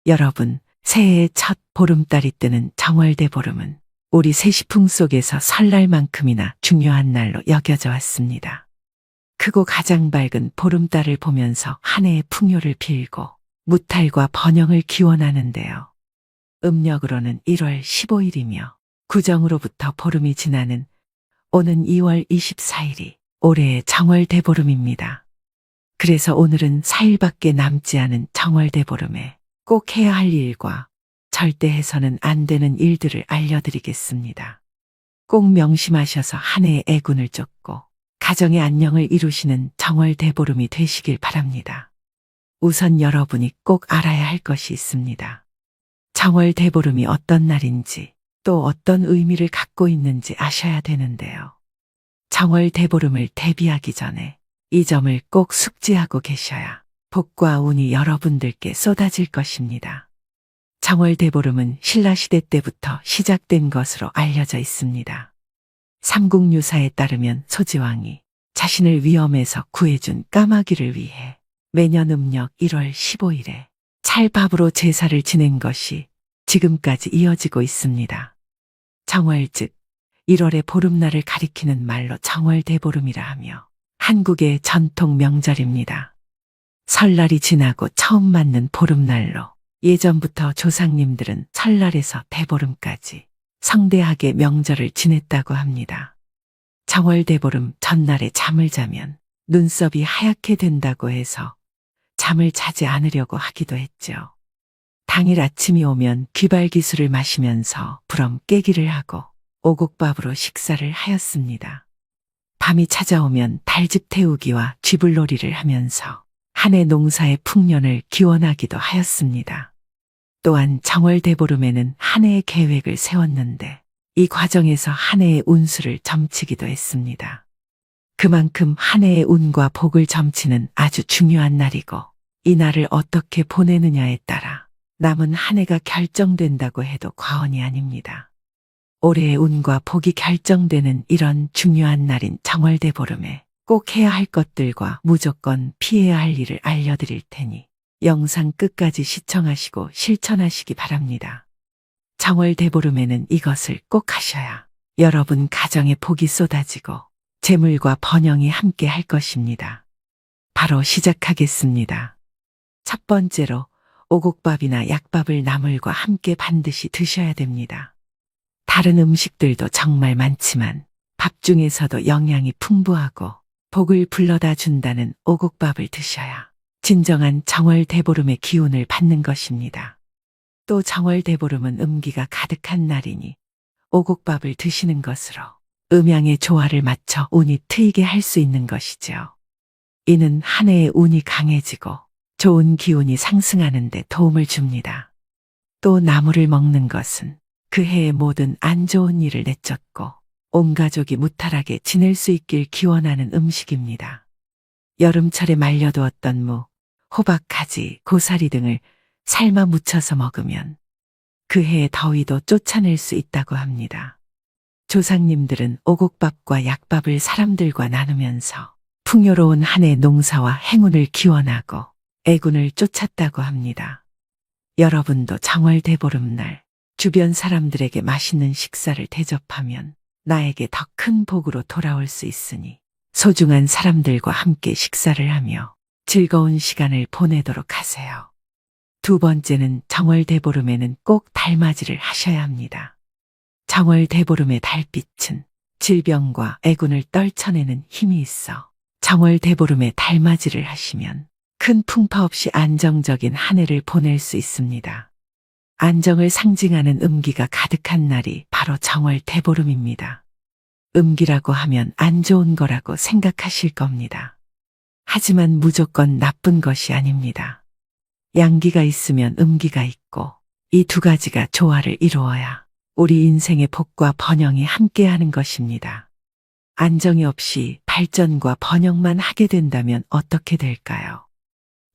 여러분, 새해의 첫 보름달이 뜨는 정월대보름은 우리 세시풍 속에서 설날만큼이나 중요한 날로 여겨져 왔습니다. 크고 가장 밝은 보름달을 보면서 한 해의 풍요를 빌고 무탈과 번영을 기원하는데요. 음력으로는 1월 15일이며 구정으로부터 보름이 지나는 오는 2월 24일이 올해의 정월대보름입니다. 그래서 오늘은 4일밖에 남지 않은 정월대보름에 꼭 해야 할 일과 절대 해서는 안 되는 일들을 알려드리겠습니다. 꼭 명심하셔서 한 해의 애군을 쫓고 가정의 안녕을 이루시는 정월대보름이 되시길 바랍니다. 우선 여러분이 꼭 알아야 할 것이 있습니다. 정월대보름이 어떤 날인지 또 어떤 의미를 갖고 있는지 아셔야 되는데요. 정월대보름을 대비하기 전에 이 점을 꼭 숙지하고 계셔야 복과 운이 여러분들께 쏟아질 것입니다. 정월대보름은 신라시대 때부터 시작된 것으로 알려져 있습니다. 삼국유사에 따르면 소지왕이 자신을 위험에서 구해준 까마귀를 위해 매년 음력 1월 15일에 찰밥으로 제사를 지낸 것이 지금까지 이어지고 있습니다. 정월 즉 1월의 보름날을 가리키는 말로 정월대보름이라 하며 한국의 전통 명절입니다. 설날이 지나고 처음 맞는 보름날로 예전부터 조상님들은 설날에서 대보름까지 성대하게 명절을 지냈다고 합니다. 정월대보름 전날에 잠을 자면 눈썹이 하얗게 된다고 해서 잠을 자지 않으려고 하기도 했죠. 당일 아침이 오면 귀발기술을 마시면서 부럼 깨기를 하고 오곡밥으로 식사를 하였습니다. 밤이 찾아오면 달집 태우기와 쥐불놀이를 하면서 한 해 농사의 풍년을 기원하기도 하였습니다. 또한 정월대보름에는 한 해의 계획을 세웠는데 이 과정에서 한 해의 운수를 점치기도 했습니다. 그만큼 한 해의 운과 복을 점치는 아주 중요한 날이고 이 날을 어떻게 보내느냐에 따라 남은 한 해가 결정된다고 해도 과언이 아닙니다. 올해의 운과 복이 결정되는 이런 중요한 날인 정월대보름에 꼭 해야 할 것들과 무조건 피해야 할 일을 알려드릴 테니 영상 끝까지 시청하시고 실천하시기 바랍니다. 정월대보름에는 이것을 꼭 하셔야 여러분 가정에 복이 쏟아지고 재물과 번영이 함께 할 것입니다. 바로 시작하겠습니다. 첫 번째로 오곡밥이나 약밥을 나물과 함께 반드시 드셔야 됩니다. 다른 음식들도 정말 많지만 밥 중에서도 영양이 풍부하고 복을 불러다 준다는 오곡밥을 드셔야 진정한 정월대보름의 기운을 받는 것입니다. 또 정월대보름은 음기가 가득한 날이니 오곡밥을 드시는 것으로 음양의 조화를 맞춰 운이 트이게 할 수 있는 것이죠. 이는 한 해의 운이 강해지고 좋은 기운이 상승하는 데 도움을 줍니다. 또 나물을 먹는 것은 그 해의 모든 안 좋은 일을 내쫓고 온 가족이 무탈하게 지낼 수 있길 기원하는 음식입니다. 여름철에 말려두었던 무, 호박, 가지, 고사리 등을 삶아 무쳐서 먹으면 그 해의 더위도 쫓아낼 수 있다고 합니다. 조상님들은 오곡밥과 약밥을 사람들과 나누면서 풍요로운 한 해 농사와 행운을 기원하고 애군을 쫓았다고 합니다. 여러분도 정월대보름날 주변 사람들에게 맛있는 식사를 대접하면 나에게 더 큰 복으로 돌아올 수 있으니 소중한 사람들과 함께 식사를 하며 즐거운 시간을 보내도록 하세요. 두 번째는 정월대보름에는 꼭 달맞이를 하셔야 합니다. 정월대보름의 달빛은 질병과 애군을 떨쳐내는 힘이 있어 정월대보름에 달맞이를 하시면 큰 풍파 없이 안정적인 한 해를 보낼 수 있습니다. 안정을 상징하는 음기가 가득한 날이 바로 정월대보름입니다. 음기라고 하면 안 좋은 거라고 생각하실 겁니다. 하지만 무조건 나쁜 것이 아닙니다. 양기가 있으면 음기가 있고 이 두 가지가 조화를 이루어야 우리 인생의 복과 번영이 함께하는 것입니다. 안정이 없이 발전과 번영만 하게 된다면 어떻게 될까요?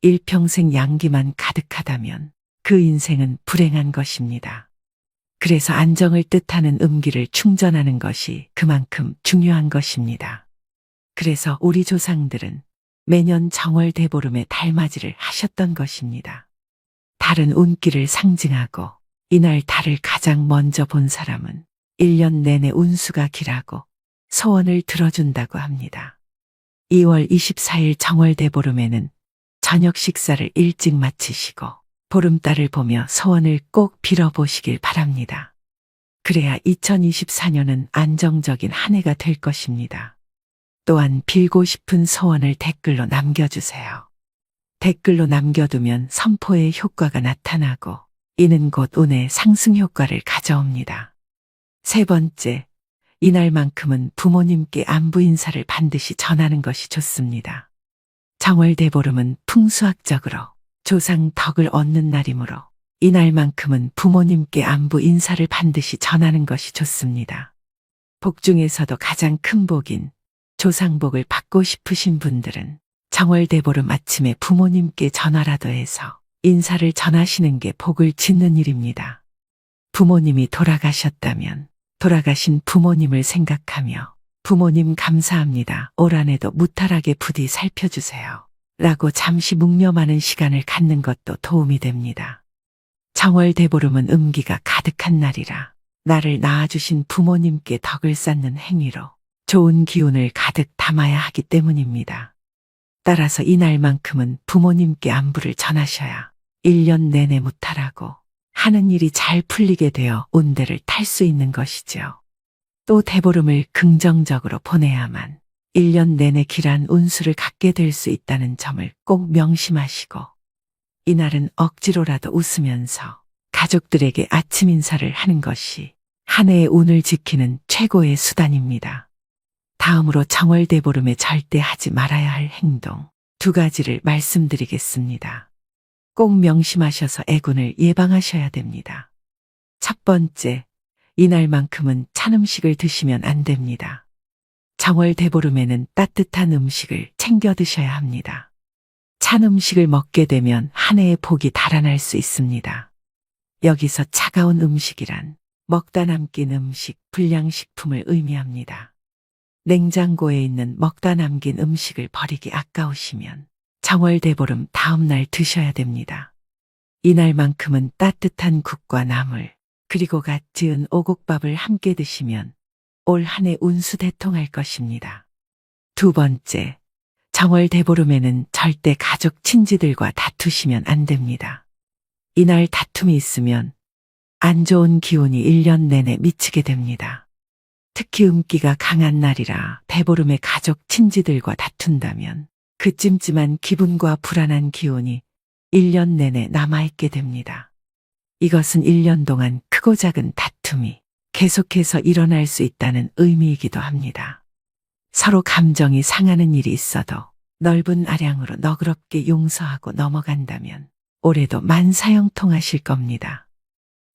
일평생 양기만 가득하다면 그 인생은 불행한 것입니다. 그래서 안정을 뜻하는 음기를 충전하는 것이 그만큼 중요한 것입니다. 그래서 우리 조상들은 매년 정월대보름에 달맞이를 하셨던 것입니다. 달은 운기를 상징하고 이날 달을 가장 먼저 본 사람은 1년 내내 운수가 길하고 소원을 들어준다고 합니다. 2월 24일 정월대보름에는 저녁 식사를 일찍 마치시고 보름달을 보며 소원을 꼭 빌어보시길 바랍니다. 그래야 2024년은 안정적인 한 해가 될 것입니다. 또한 빌고 싶은 소원을 댓글로 남겨주세요. 댓글로 남겨두면 선포의 효과가 나타나고 이는 곧 운의 상승 효과를 가져옵니다. 세 번째, 이날만큼은 부모님께 안부 인사를 반드시 전하는 것이 좋습니다. 정월대보름은 풍수학적으로 조상 덕을 얻는 날이므로 이날만큼은 부모님께 안부 인사를 반드시 전하는 것이 좋습니다. 복 중에서도 가장 큰 복인 조상복을 받고 싶으신 분들은 정월대보름 아침에 부모님께 전화라도 해서 인사를 전하시는 게 복을 짓는 일입니다. 부모님이 돌아가셨다면 돌아가신 부모님을 생각하며 부모님 감사합니다. 올 한해도 무탈하게 부디 살펴주세요. 라고 잠시 묵념하는 시간을 갖는 것도 도움이 됩니다. 정월대보름은 음기가 가득한 날이라 나를 낳아주신 부모님께 덕을 쌓는 행위로 좋은 기운을 가득 담아야 하기 때문입니다. 따라서 이날만큼은 부모님께 안부를 전하셔야 1년 내내 무탈하고 하는 일이 잘 풀리게 되어 운대를 탈 수 있는 것이죠. 또 대보름을 긍정적으로 보내야만 1년 내내 길한 운수를 갖게 될 수 있다는 점을 꼭 명심하시고 이날은 억지로라도 웃으면서 가족들에게 아침 인사를 하는 것이 한 해의 운을 지키는 최고의 수단입니다. 다음으로 정월대보름에 절대 하지 말아야 할 행동 2가지를 말씀드리겠습니다. 꼭 명심하셔서 애군을 예방하셔야 됩니다. 첫 번째, 이날만큼은 찬 음식을 드시면 안 됩니다. 정월대보름에는 따뜻한 음식을 챙겨 드셔야 합니다. 찬 음식을 먹게 되면 한 해의 복이 달아날 수 있습니다. 여기서 차가운 음식이란 먹다 남긴 음식, 불량식품을 의미합니다. 냉장고에 있는 먹다 남긴 음식을 버리기 아까우시면 정월대보름 다음날 드셔야 됩니다. 이날만큼은 따뜻한 국과 나물, 그리고 갓 지은 오곡밥을 함께 드시면 올 한 해 운수 대통할 것입니다. 2번째, 정월대보름에는 절대 가족 친지들과 다투시면 안 됩니다. 이날 다툼이 있으면 안 좋은 기운이 1년 내내 미치게 됩니다. 특히 음기가 강한 날이라 대보름에 가족 친지들과 다툰다면 그 찜찜한 기분과 불안한 기운이 1년 내내 남아있게 됩니다. 이것은 1년 동안 크고 작은 다툼이 계속해서 일어날 수 있다는 의미이기도 합니다. 서로 감정이 상하는 일이 있어도 넓은 아량으로 너그럽게 용서하고 넘어간다면 올해도 만사형통하실 겁니다.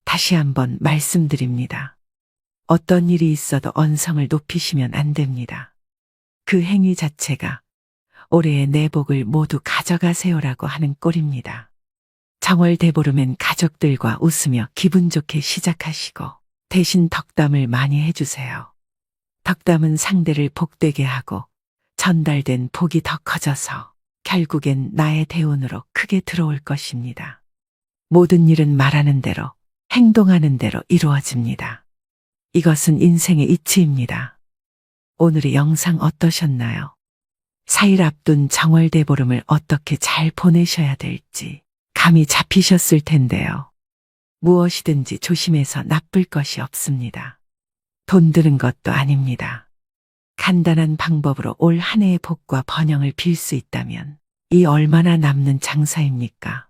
다시 한번 말씀드립니다. 어떤 일이 있어도 언성을 높이시면 안 됩니다. 그 행위 자체가 올해의 내 복을 모두 가져가세요라고 하는 꼴입니다. 정월대보름엔 가족들과 웃으며 기분 좋게 시작하시고 대신 덕담을 많이 해주세요. 덕담은 상대를 복되게 하고 전달된 복이 더 커져서 결국엔 나의 대운으로 크게 들어올 것입니다. 모든 일은 말하는 대로, 행동하는 대로 이루어집니다. 이것은 인생의 이치입니다. 오늘의 영상 어떠셨나요? 4일 앞둔 정월대보름을 어떻게 잘 보내셔야 될지 감이 잡히셨을 텐데요. 무엇이든지 조심해서 나쁠 것이 없습니다. 돈 드는 것도 아닙니다. 간단한 방법으로 올 한 해의 복과 번영을 빌 수 있다면 이 얼마나 남는 장사입니까?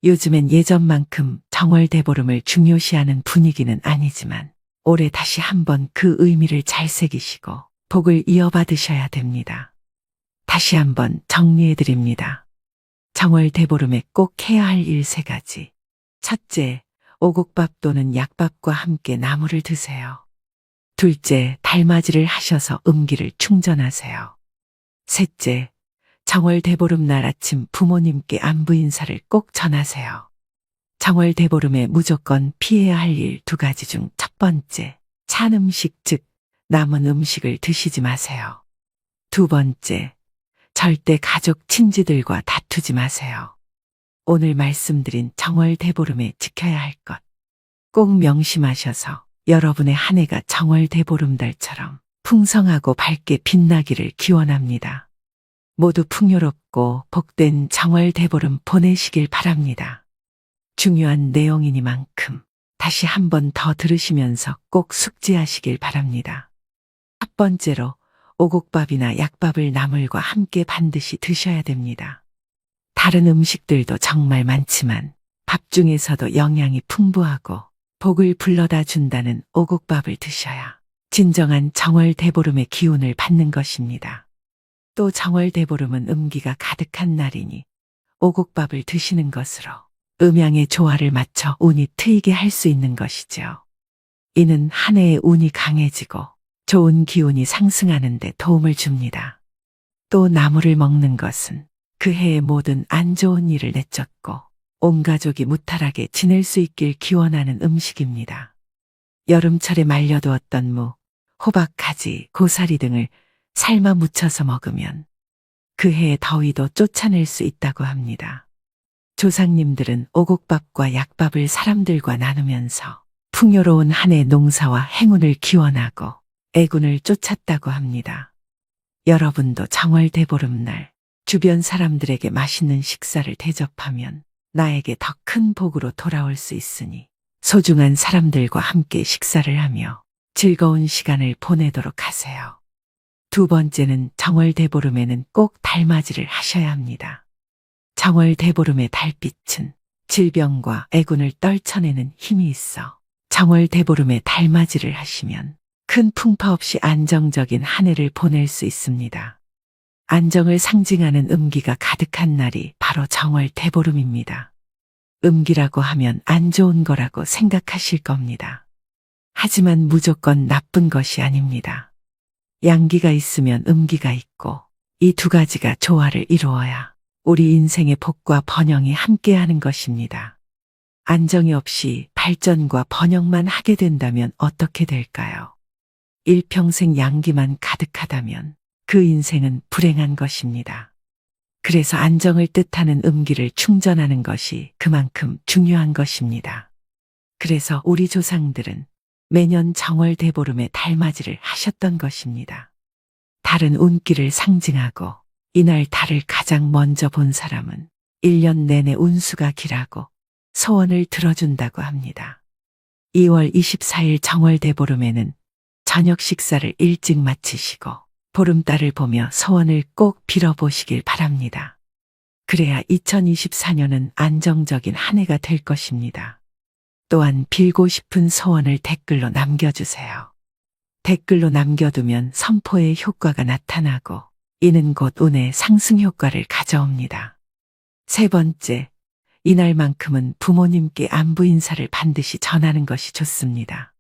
요즘엔 예전만큼 정월대보름을 중요시하는 분위기는 아니지만 올해 다시 한번 그 의미를 잘 새기시고 복을 이어받으셔야 됩니다. 다시 한번 정리해드립니다. 정월대보름에 꼭 해야 할 일 3가지. 첫째, 오곡밥 또는 약밥과 함께 나물을 드세요. 둘째, 달맞이를 하셔서 음기를 충전하세요. 셋째, 정월대보름날 아침 부모님께 안부 인사를 꼭 전하세요. 정월대보름에 무조건 피해야 할 일 2가지 중 첫 번째, 찬 음식 즉 남은 음식을 드시지 마세요. 2번째, 절대 가족 친지들과 다투지 마세요. 오늘 말씀드린 정월 대보름에 지켜야 할 것 꼭 명심하셔서 여러분의 한 해가 정월 대보름달처럼 풍성하고 밝게 빛나기를 기원합니다. 모두 풍요롭고 복된 정월 대보름 보내시길 바랍니다. 중요한 내용이니만큼 다시 한 번 더 들으시면서 꼭 숙지하시길 바랍니다. 첫 번째로 오곡밥이나 약밥을 나물과 함께 반드시 드셔야 됩니다. 다른 음식들도 정말 많지만 밥 중에서도 영양이 풍부하고 복을 불러다 준다는 오곡밥을 드셔야 진정한 정월 대보름의 기운을 받는 것입니다. 또 정월 대보름은 음기가 가득한 날이니 오곡밥을 드시는 것으로 음양의 조화를 맞춰 운이 트이게 할 수 있는 것이죠. 이는 한 해의 운이 강해지고 좋은 기운이 상승하는 데 도움을 줍니다. 또 나물을 먹는 것은 그 해의 모든 안 좋은 일을 내쫓고 온 가족이 무탈하게 지낼 수 있길 기원하는 음식입니다. 여름철에 말려두었던 무, 호박, 가지, 고사리 등을 삶아 무쳐서 먹으면 그 해의 더위도 쫓아낼 수 있다고 합니다. 조상님들은 오곡밥과 약밥을 사람들과 나누면서 풍요로운 한 해 농사와 행운을 기원하고 애군을 쫓았다고 합니다. 여러분도 정월 대보름날 주변 사람들에게 맛있는 식사를 대접하면 나에게 더 큰 복으로 돌아올 수 있으니 소중한 사람들과 함께 식사를 하며 즐거운 시간을 보내도록 하세요. 두 번째는 정월 대보름에는 꼭 달맞이를 하셔야 합니다. 정월 대보름의 달빛은 질병과 애군을 떨쳐내는 힘이 있어 정월 대보름에 달맞이를 하시면 큰 풍파 없이 안정적인 한 해를 보낼 수 있습니다. 안정을 상징하는 음기가 가득한 날이 바로 정월 대보름입니다. 음기라고 하면 안 좋은 거라고 생각하실 겁니다. 하지만 무조건 나쁜 것이 아닙니다. 양기가 있으면 음기가 있고 이 두 가지가 조화를 이루어야 우리 인생의 복과 번영이 함께하는 것입니다. 안정이 없이 발전과 번영만 하게 된다면 어떻게 될까요? 일평생 양기만 가득하다면 그 인생은 불행한 것입니다. 그래서 안정을 뜻하는 음기를 충전하는 것이 그만큼 중요한 것입니다. 그래서 우리 조상들은 매년 정월 대보름에 달맞이를 하셨던 것입니다. 달은 운기를 상징하고 이날 달을 가장 먼저 본 사람은 1년 내내 운수가 길하고 소원을 들어준다고 합니다. 2월 24일 정월 대보름에는 저녁 식사를 일찍 마치시고 보름달을 보며 소원을 꼭 빌어보시길 바랍니다. 그래야 2024년은 안정적인 한 해가 될 것입니다. 또한 빌고 싶은 소원을 댓글로 남겨주세요. 댓글로 남겨두면 선포의 효과가 나타나고 이는 곧 운의 상승 효과를 가져옵니다. 세 번째, 이날만큼은 부모님께 안부 인사를 반드시 전하는 것이 좋습니다.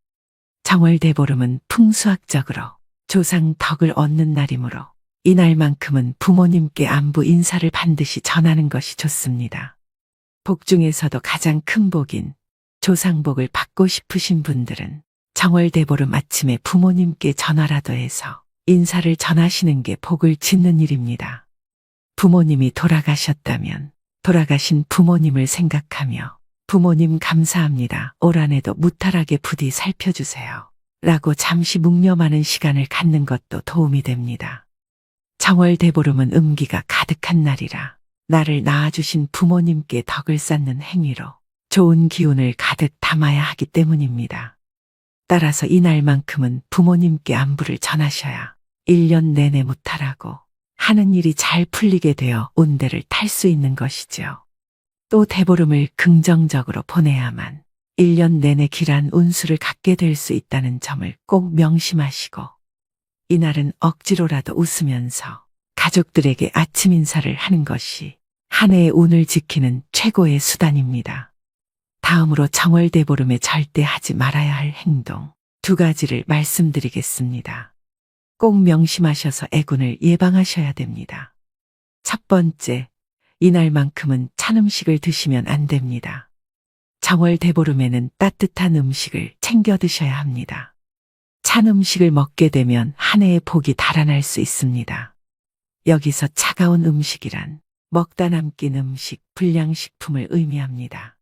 정월 대보름은 풍수학적으로 조상 덕을 얻는 날이므로 이날만큼은 부모님께 안부 인사를 반드시 전하는 것이 좋습니다. 복 중에서도 가장 큰 복인 조상복을 받고 싶으신 분들은 정월 대보름 아침에 부모님께 전화라도 해서 인사를 전하시는 게 복을 짓는 일입니다. 부모님이 돌아가셨다면 돌아가신 부모님을 생각하며 부모님 감사합니다. 올 한 해도 무탈하게 부디 살펴주세요. 라고 잠시 묵념하는 시간을 갖는 것도 도움이 됩니다. 정월 대보름은 음기가 가득한 날이라 나를 낳아주신 부모님께 덕을 쌓는 행위로 좋은 기운을 가득 담아야 하기 때문입니다. 따라서 이날만큼은 부모님께 안부를 전하셔야 1년 내내 무탈하고 하는 일이 잘 풀리게 되어 운대를 탈 수 있는 것이죠. 또 대보름을 긍정적으로 보내야만 1년 내내 길한 운수를 갖게 될 수 있다는 점을 꼭 명심하시고 이날은 억지로라도 웃으면서 가족들에게 아침 인사를 하는 것이 한 해의 운을 지키는 최고의 수단입니다. 다음으로 정월 대보름에 절대 하지 말아야 할 행동 두 가지를 말씀드리겠습니다. 꼭 명심하셔서 애군을 예방하셔야 됩니다. 첫 번째, 이날만큼은 찬 음식을 드시면 안 됩니다. 정월 대보름에는 따뜻한 음식을 챙겨 드셔야 합니다. 찬 음식을 먹게 되면 한 해의 복이 달아날 수 있습니다. 여기서 차가운 음식이란 먹다 남긴 음식, 불량식품을 의미합니다.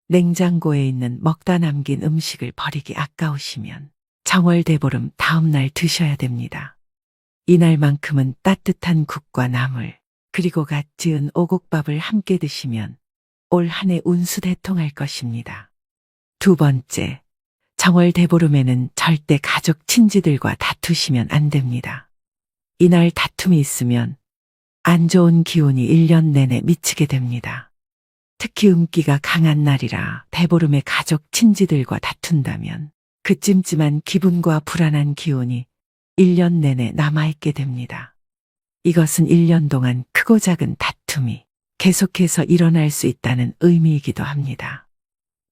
냉장고에 있는 먹다 남긴 음식을 버리기 아까우시면 정월대보름 다음 날 드셔야 됩니다. 이날만큼은 따뜻한 국과 나물, 그리고 갓 지은 오곡밥을 함께 드시면 올 한 해 운수대통할 것입니다. 두 번째, 정월대보름에는 절대 가족 친지들과 다투시면 안 됩니다. 이날 다툼이 있으면 안 좋은 기운이 1년 내내 미치게 됩니다. 특히 음기가 강한 날이라 대보름에 가족 친지들과 다툰다면 그 찜찜한 기분과 불안한 기운이 1년 내내 남아있게 됩니다. 이것은 1년 동안 크고 작은 다툼이 계속해서 일어날 수 있다는 의미이기도 합니다.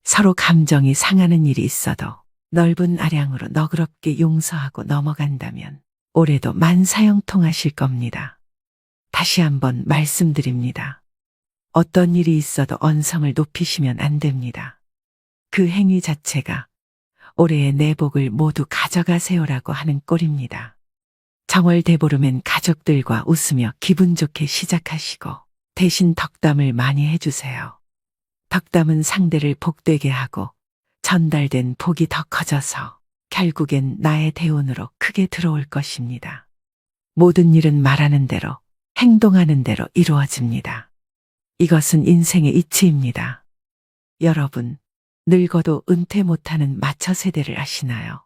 서로 감정이 상하는 일이 있어도 넓은 아량으로 너그럽게 용서하고 넘어간다면 올해도 만사형통하실 겁니다. 다시 한번 말씀드립니다. 어떤 일이 있어도 언성을 높이시면 안 됩니다. 그 행위 자체가 올해의 내복을 모두 가져가세요라고 하는 꼴입니다. 정월대보름엔 가족들과 웃으며 기분 좋게 시작하시고 대신 덕담을 많이 해주세요. 덕담은 상대를 복되게 하고 전달된 복이 더 커져서 결국엔 나의 대운으로 크게 들어올 것입니다. 모든 일은 말하는 대로, 행동하는 대로 이루어집니다. 이것은 인생의 이치입니다. 여러분, 늙어도 은퇴 못하는 마처 세대를 아시나요?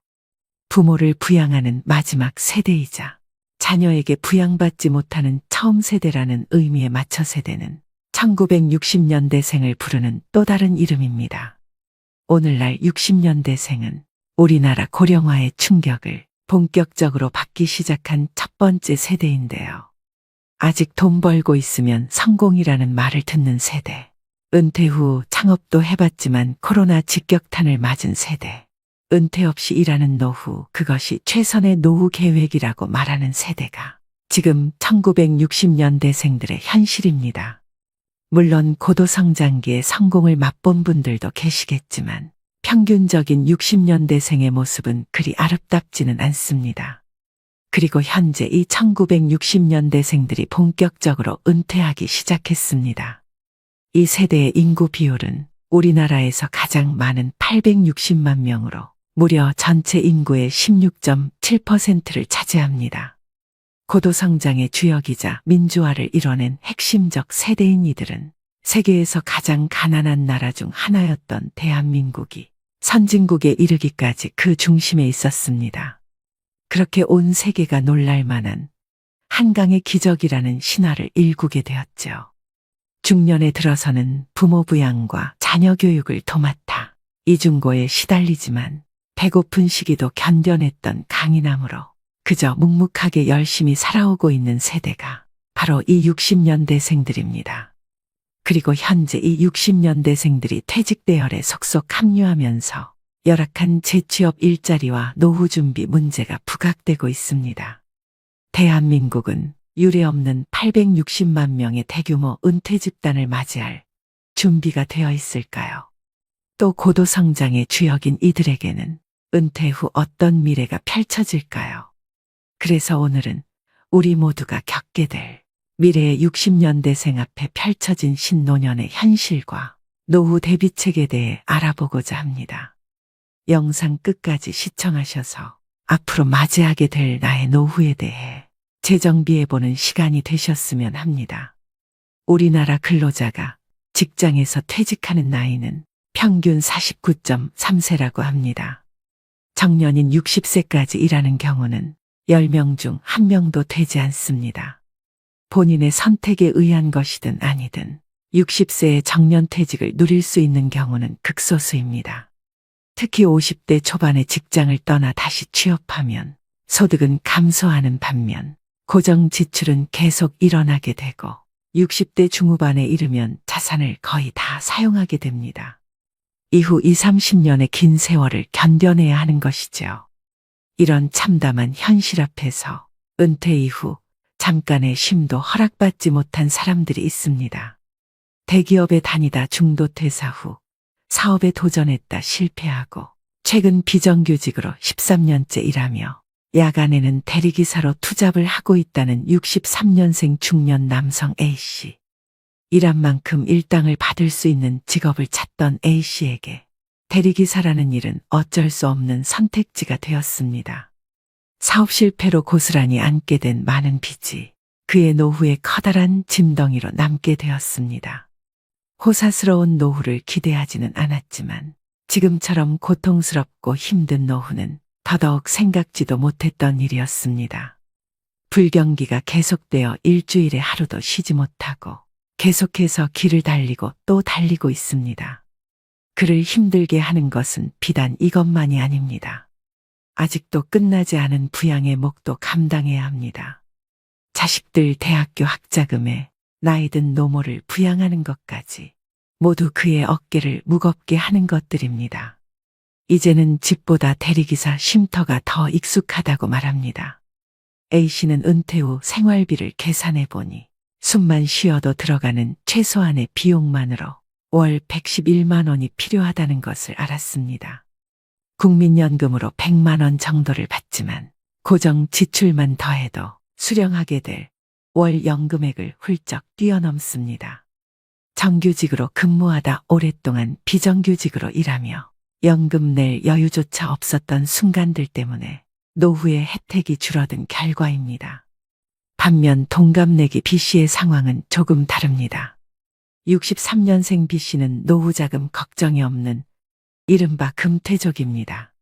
부모를 부양하는 마지막 세대이자 자녀에게 부양받지 못하는 처음 세대라는 의미의 마처 세대는 1960년대생을 부르는 또 다른 이름입니다. 오늘날 60년대생은 우리나라 고령화의 충격을 본격적으로 받기 시작한 첫 번째 세대인데요. 아직 돈 벌고 있으면 성공이라는 말을 듣는 세대, 은퇴 후 창업도 해봤지만 코로나 직격탄을 맞은 세대, 은퇴 없이 일하는 노후, 그것이 최선의 노후 계획이라고 말하는 세대가 지금 1960년대생들의 현실입니다. 물론 고도성장기에 성공을 맛본 분들도 계시겠지만 평균적인 60년대생의 모습은 그리 아름답지는 않습니다. 그리고 현재 이 1960년대생들이 본격적으로 은퇴하기 시작했습니다. 이 세대의 인구 비율은 우리나라에서 가장 많은 860만 명으로 무려 전체 인구의 16.7%를 차지합니다. 고도성장의 주역이자 민주화를 이뤄낸 핵심적 세대인 이들은 세계에서 가장 가난한 나라 중 하나였던 대한민국이 선진국에 이르기까지 그 중심에 있었습니다. 그렇게 온 세계가 놀랄 만한 한강의 기적이라는 신화를 일구게 되었죠. 중년에 들어서는 부모 부양과 자녀 교육을 도맡아 이중고에 시달리지만 배고픈 시기도 견뎌냈던 강인함으로 그저 묵묵하게 열심히 살아오고 있는 세대가 바로 이 60년대생들입니다. 그리고 현재 이 60년대생들이 퇴직대열에 속속 합류하면서 열악한 재취업 일자리와 노후 준비 문제가 부각되고 있습니다. 대한민국은 유례없는 860만 명의 대규모 은퇴 집단을 맞이할 준비가 되어 있을까요? 또 고도성장의 주역인 이들에게는 은퇴 후 어떤 미래가 펼쳐질까요? 그래서 오늘은 우리 모두가 겪게 될 미래의 60년대생 앞에 펼쳐진 신노년의 현실과 노후 대비책에 대해 알아보고자 합니다. 영상 끝까지 시청하셔서 앞으로 맞이하게 될 나의 노후에 대해 재정비해보는 시간이 되셨으면 합니다. 우리나라 근로자가 직장에서 퇴직하는 나이는 평균 49.3세라고 합니다. 정년인 60세까지 일하는 경우는 10명 중 1명도 되지 않습니다. 본인의 선택에 의한 것이든 아니든 60세의 정년퇴직을 누릴 수 있는 경우는 극소수입니다. 특히 50대 초반에 직장을 떠나 다시 취업하면 소득은 감소하는 반면 고정 지출은 계속 일어나게 되고 60대 중후반에 이르면 자산을 거의 다 사용하게 됩니다. 이후 20, 30년의 긴 세월을 견뎌내야 하는 것이죠. 이런 참담한 현실 앞에서 은퇴 이후 잠깐의 쉼도 허락받지 못한 사람들이 있습니다. 대기업에 다니다 중도 퇴사 후 사업에 도전했다 실패하고 최근 비정규직으로 13년째 일하며 야간에는 대리기사로 투잡을 하고 있다는 63년생 중년 남성 A씨. 일한 만큼 일당을 받을 수 있는 직업을 찾던 A씨에게 대리기사라는 일은 어쩔 수 없는 선택지가 되었습니다. 사업 실패로 고스란히 안게 된 많은 빚이 그의 노후에 커다란 짐덩이로 남게 되었습니다. 호사스러운 노후를 기대하지는 않았지만 지금처럼 고통스럽고 힘든 노후는 더더욱 생각지도 못했던 일이었습니다. 불경기가 계속되어 일주일에 하루도 쉬지 못하고 계속해서 길을 달리고 또 달리고 있습니다. 그를 힘들게 하는 것은 비단 이것만이 아닙니다. 아직도 끝나지 않은 부양의 몫도 감당해야 합니다. 자식들 대학교 학자금에 나이든 노모를 부양하는 것까지 모두 그의 어깨를 무겁게 하는 것들입니다. 이제는 집보다 대리기사 쉼터가 더 익숙하다고 말합니다. A씨는 은퇴 후 생활비를 계산해 보니 숨만 쉬어도 들어가는 최소한의 비용만으로 월 111만 원이 필요하다는 것을 알았습니다. 국민연금으로 100만 원 정도를 받지만 고정 지출만 더해도 수령하게 될 월 연금액을 훌쩍 뛰어넘습니다. 정규직으로 근무하다 오랫동안 비정규직으로 일하며 연금 낼 여유조차 없었던 순간들 때문에 노후의 혜택이 줄어든 결과입니다. 반면 동갑내기 B씨의 상황은 조금 다릅니다. 63년생 B씨는 노후자금 걱정이 없는 이른바 금퇴족입니다.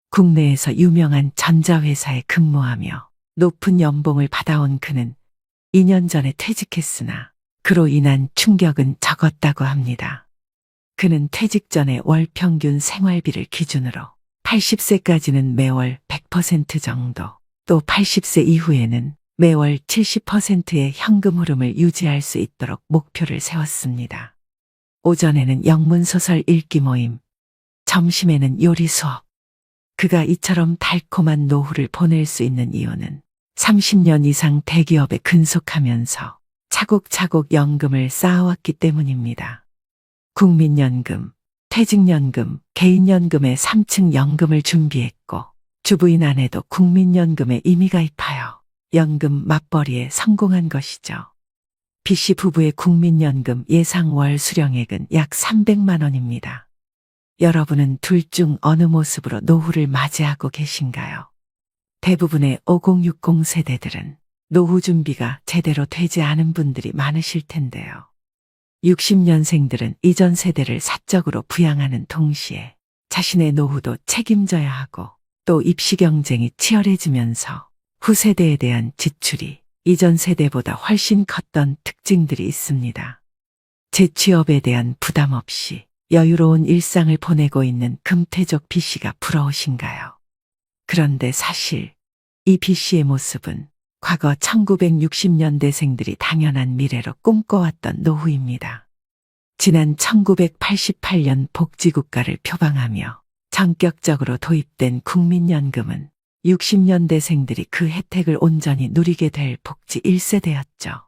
국내에서 유명한 전자회사에 근무하며 높은 연봉을 받아온 그는 2년 전에 퇴직했으나 그로 인한 충격은 적었다고 합니다. 그는 퇴직 전에 월 평균 생활비를 기준으로 80세까지는 매월 100% 정도, 또 80세 이후에는 매월 70%의 현금 흐름을 유지할 수 있도록 목표를 세웠습니다. 오전에는 영문소설 읽기 모임, 점심에는 요리 수업. 그가 이처럼 달콤한 노후를 보낼 수 있는 이유는 30년 이상 대기업에 근속하면서 차곡차곡 연금을 쌓아왔기 때문입니다. 국민연금, 퇴직연금, 개인연금의 3층 연금을 준비했고 주부인 아내도 국민연금에 임의 가입하여 연금 맞벌이에 성공한 것이죠. B씨 부부의 국민연금 예상 월 수령액은 약 300만 원입니다. 여러분은 둘 중 어느 모습으로 노후를 맞이하고 계신가요? 대부분의 5060 세대들은 노후 준비가 제대로 되지 않은 분들이 많으실 텐데요. 60년생들은 이전 세대를 사적으로 부양하는 동시에 자신의 노후도 책임져야 하고 또 입시 경쟁이 치열해지면서 후세대에 대한 지출이 이전 세대보다 훨씬 컸던 특징들이 있습니다. 재취업에 대한 부담 없이 여유로운 일상을 보내고 있는 금퇴족 B씨가 부러우신가요? 그런데 사실 이 B씨의 모습은 과거 1960년대생들이 당연한 미래로 꿈꿔왔던 노후입니다. 지난 1988년 복지국가를 표방하며 전격적으로 도입된 국민연금은 60년대생들이 그 혜택을 온전히 누리게 될 복지 1세대였죠.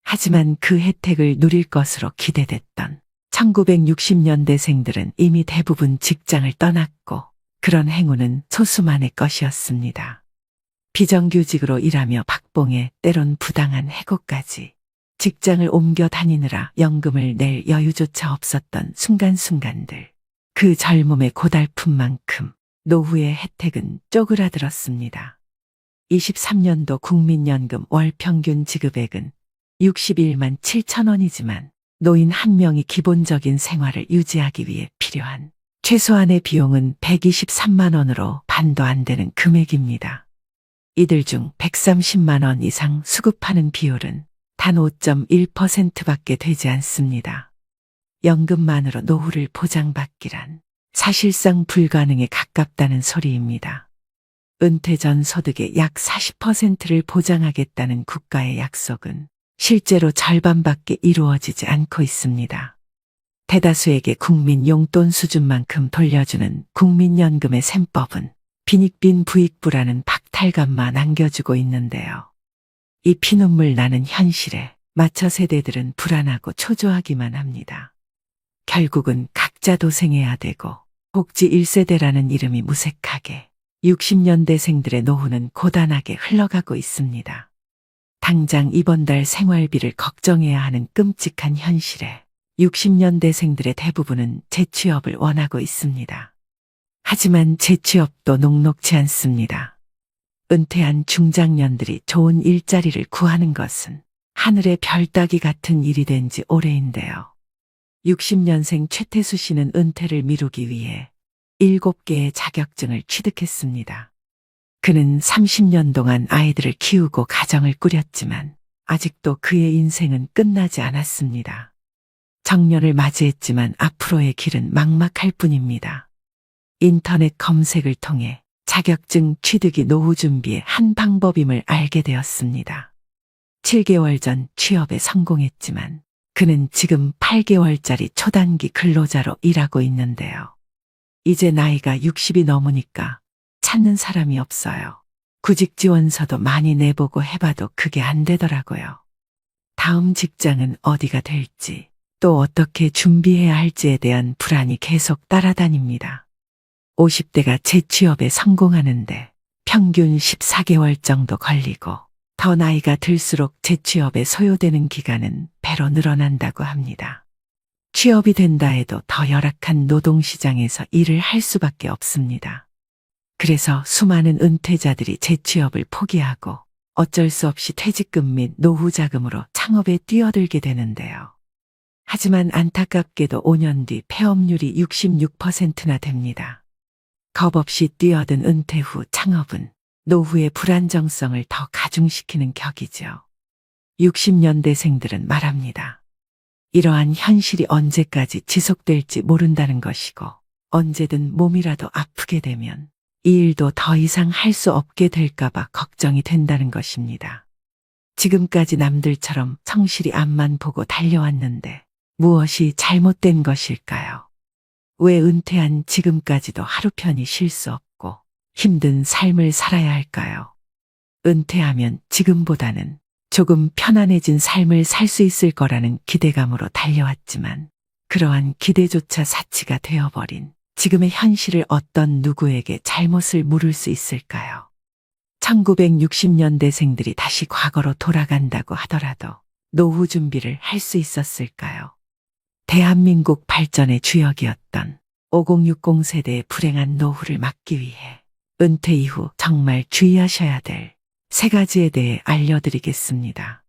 하지만 그 혜택을 누릴 것으로 기대됐던 1960년대생들은 이미 대부분 직장을 떠났고 그런 행운은 소수만의 것이었습니다. 비정규직으로 일하며 박봉에 때론 부당한 해고까지 직장을 옮겨 다니느라 연금을 낼 여유조차 없었던 순간순간들. 그 젊음의 고달픔만큼 노후의 혜택은 쪼그라들었습니다. 23년도 국민연금 월 평균 지급액은 61만 7천 원이지만 노인 한 명이 기본적인 생활을 유지하기 위해 필요한 최소한의 비용은 123만 원으로 반도 안 되는 금액입니다. 이들 중 130만 원 이상 수급하는 비율은 단 5.1%밖에 되지 않습니다. 연금만으로 노후를 보장받기란 사실상 불가능에 가깝다는 소리입니다. 은퇴 전 소득의 약 40%를 보장하겠다는 국가의 약속은 실제로 절반밖에 이루어지지 않고 있습니다. 대다수에게 국민 용돈 수준만큼 돌려주는 국민연금의 셈법은 빈익빈 부익부라는 박탈감만 안겨주고 있는데요. 이 피눈물 나는 현실에 마처 세대들은 불안하고 초조하기만 합니다. 결국은 각자 도생해야 되고 복지 1세대라는 이름이 무색하게 60년대생들의 노후는 고단하게 흘러가고 있습니다. 당장 이번 달 생활비를 걱정해야 하는 끔찍한 현실에 60년대생들의 대부분은 재취업을 원하고 있습니다. 하지만 재취업도 녹록지 않습니다. 은퇴한 중장년들이 좋은 일자리를 구하는 것은 하늘의 별 따기 같은 일이 된 지 오래인데요. 60년생 최태수 씨는 은퇴를 미루기 위해 7개의 자격증을 취득했습니다. 그는 30년 동안 아이들을 키우고 가정을 꾸렸지만 아직도 그의 인생은 끝나지 않았습니다. 정년을 맞이했지만 앞으로의 길은 막막할 뿐입니다. 인터넷 검색을 통해 자격증 취득이 노후 준비의 한 방법임을 알게 되었습니다. 7개월 전 취업에 성공했지만 그는 지금 8개월짜리 초단기 근로자로 일하고 있는데요. 이제 나이가 60이 넘으니까 찾는 사람이 없어요. 구직 지원서도 많이 내보고 해봐도 그게 안 되더라고요. 다음 직장은 어디가 될지, 또 어떻게 준비해야 할지에 대한 불안이 계속 따라다닙니다. 50대가 재취업에 성공하는데 평균 14개월 정도 걸리고 더 나이가 들수록 재취업에 소요되는 기간은 배로 늘어난다고 합니다. 취업이 된다 해도 더 열악한 노동시장에서 일을 할 수밖에 없습니다. 그래서 수많은 은퇴자들이 재취업을 포기하고 어쩔 수 없이 퇴직금 및 노후 자금으로 창업에 뛰어들게 되는데요. 하지만 안타깝게도 5년 뒤 폐업률이 66%나 됩니다. 겁없이 뛰어든 은퇴 후 창업은 노후의 불안정성을 더 가중시키는 격이죠. 60년대생들은 말합니다. 이러한 현실이 언제까지 지속될지 모른다는 것이고 언제든 몸이라도 아프게 되면 이 일도 더 이상 할 수 없게 될까봐 걱정이 된다는 것입니다. 지금까지 남들처럼 성실히 앞만 보고 달려왔는데 무엇이 잘못된 것일까요? 왜 은퇴한 지금까지도 하루 편히 쉴 수 없고 힘든 삶을 살아야 할까요? 은퇴하면 지금보다는 조금 편안해진 삶을 살 수 있을 거라는 기대감으로 달려왔지만 그러한 기대조차 사치가 되어버린 지금의 현실을 어떤 누구에게 잘못을 물을 수 있을까요? 1960년대생들이 다시 과거로 돌아간다고 하더라도 노후 준비를 할 수 있었을까요? 대한민국 발전의 주역이었던 5060 세대의 불행한 노후를 막기 위해 은퇴 이후 정말 주의하셔야 될 3가지에 대해 알려드리겠습니다.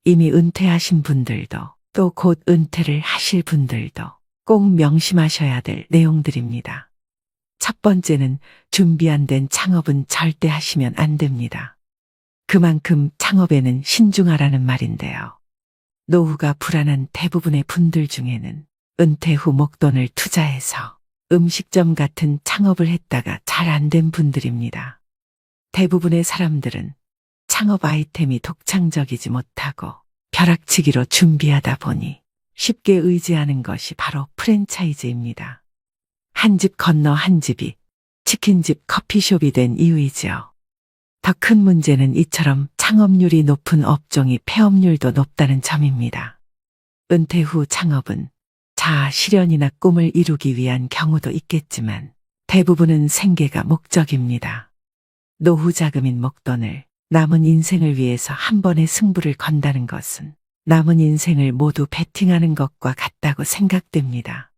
이미 은퇴하신 분들도 또 곧 은퇴를 하실 분들도 꼭 명심하셔야 될 내용들입니다. 첫 번째는 준비 안 된 창업은 절대 하시면 안 됩니다. 그만큼 창업에는 신중하라는 말인데요. 노후가 불안한 대부분의 분들 중에는 은퇴 후 목돈을 투자해서 음식점 같은 창업을 했다가 잘 안 된 분들입니다. 대부분의 사람들은 창업 아이템이 독창적이지 못하고 벼락치기로 준비하다 보니 쉽게 의지하는 것이 바로 프랜차이즈입니다. 한 집 건너 한 집이 치킨집 커피숍이 된 이유이죠. 더 큰 문제는 이처럼 창업률이 높은 업종이 폐업률도 높다는 점입니다. 은퇴 후 창업은 자아 실현이나 꿈을 이루기 위한 경우도 있겠지만 대부분은 생계가 목적입니다. 노후 자금인 목돈을 남은 인생을 위해서 한 번에 승부를 건다는 것은 남은 인생을 모두 베팅하는 것과 같다고 생각됩니다.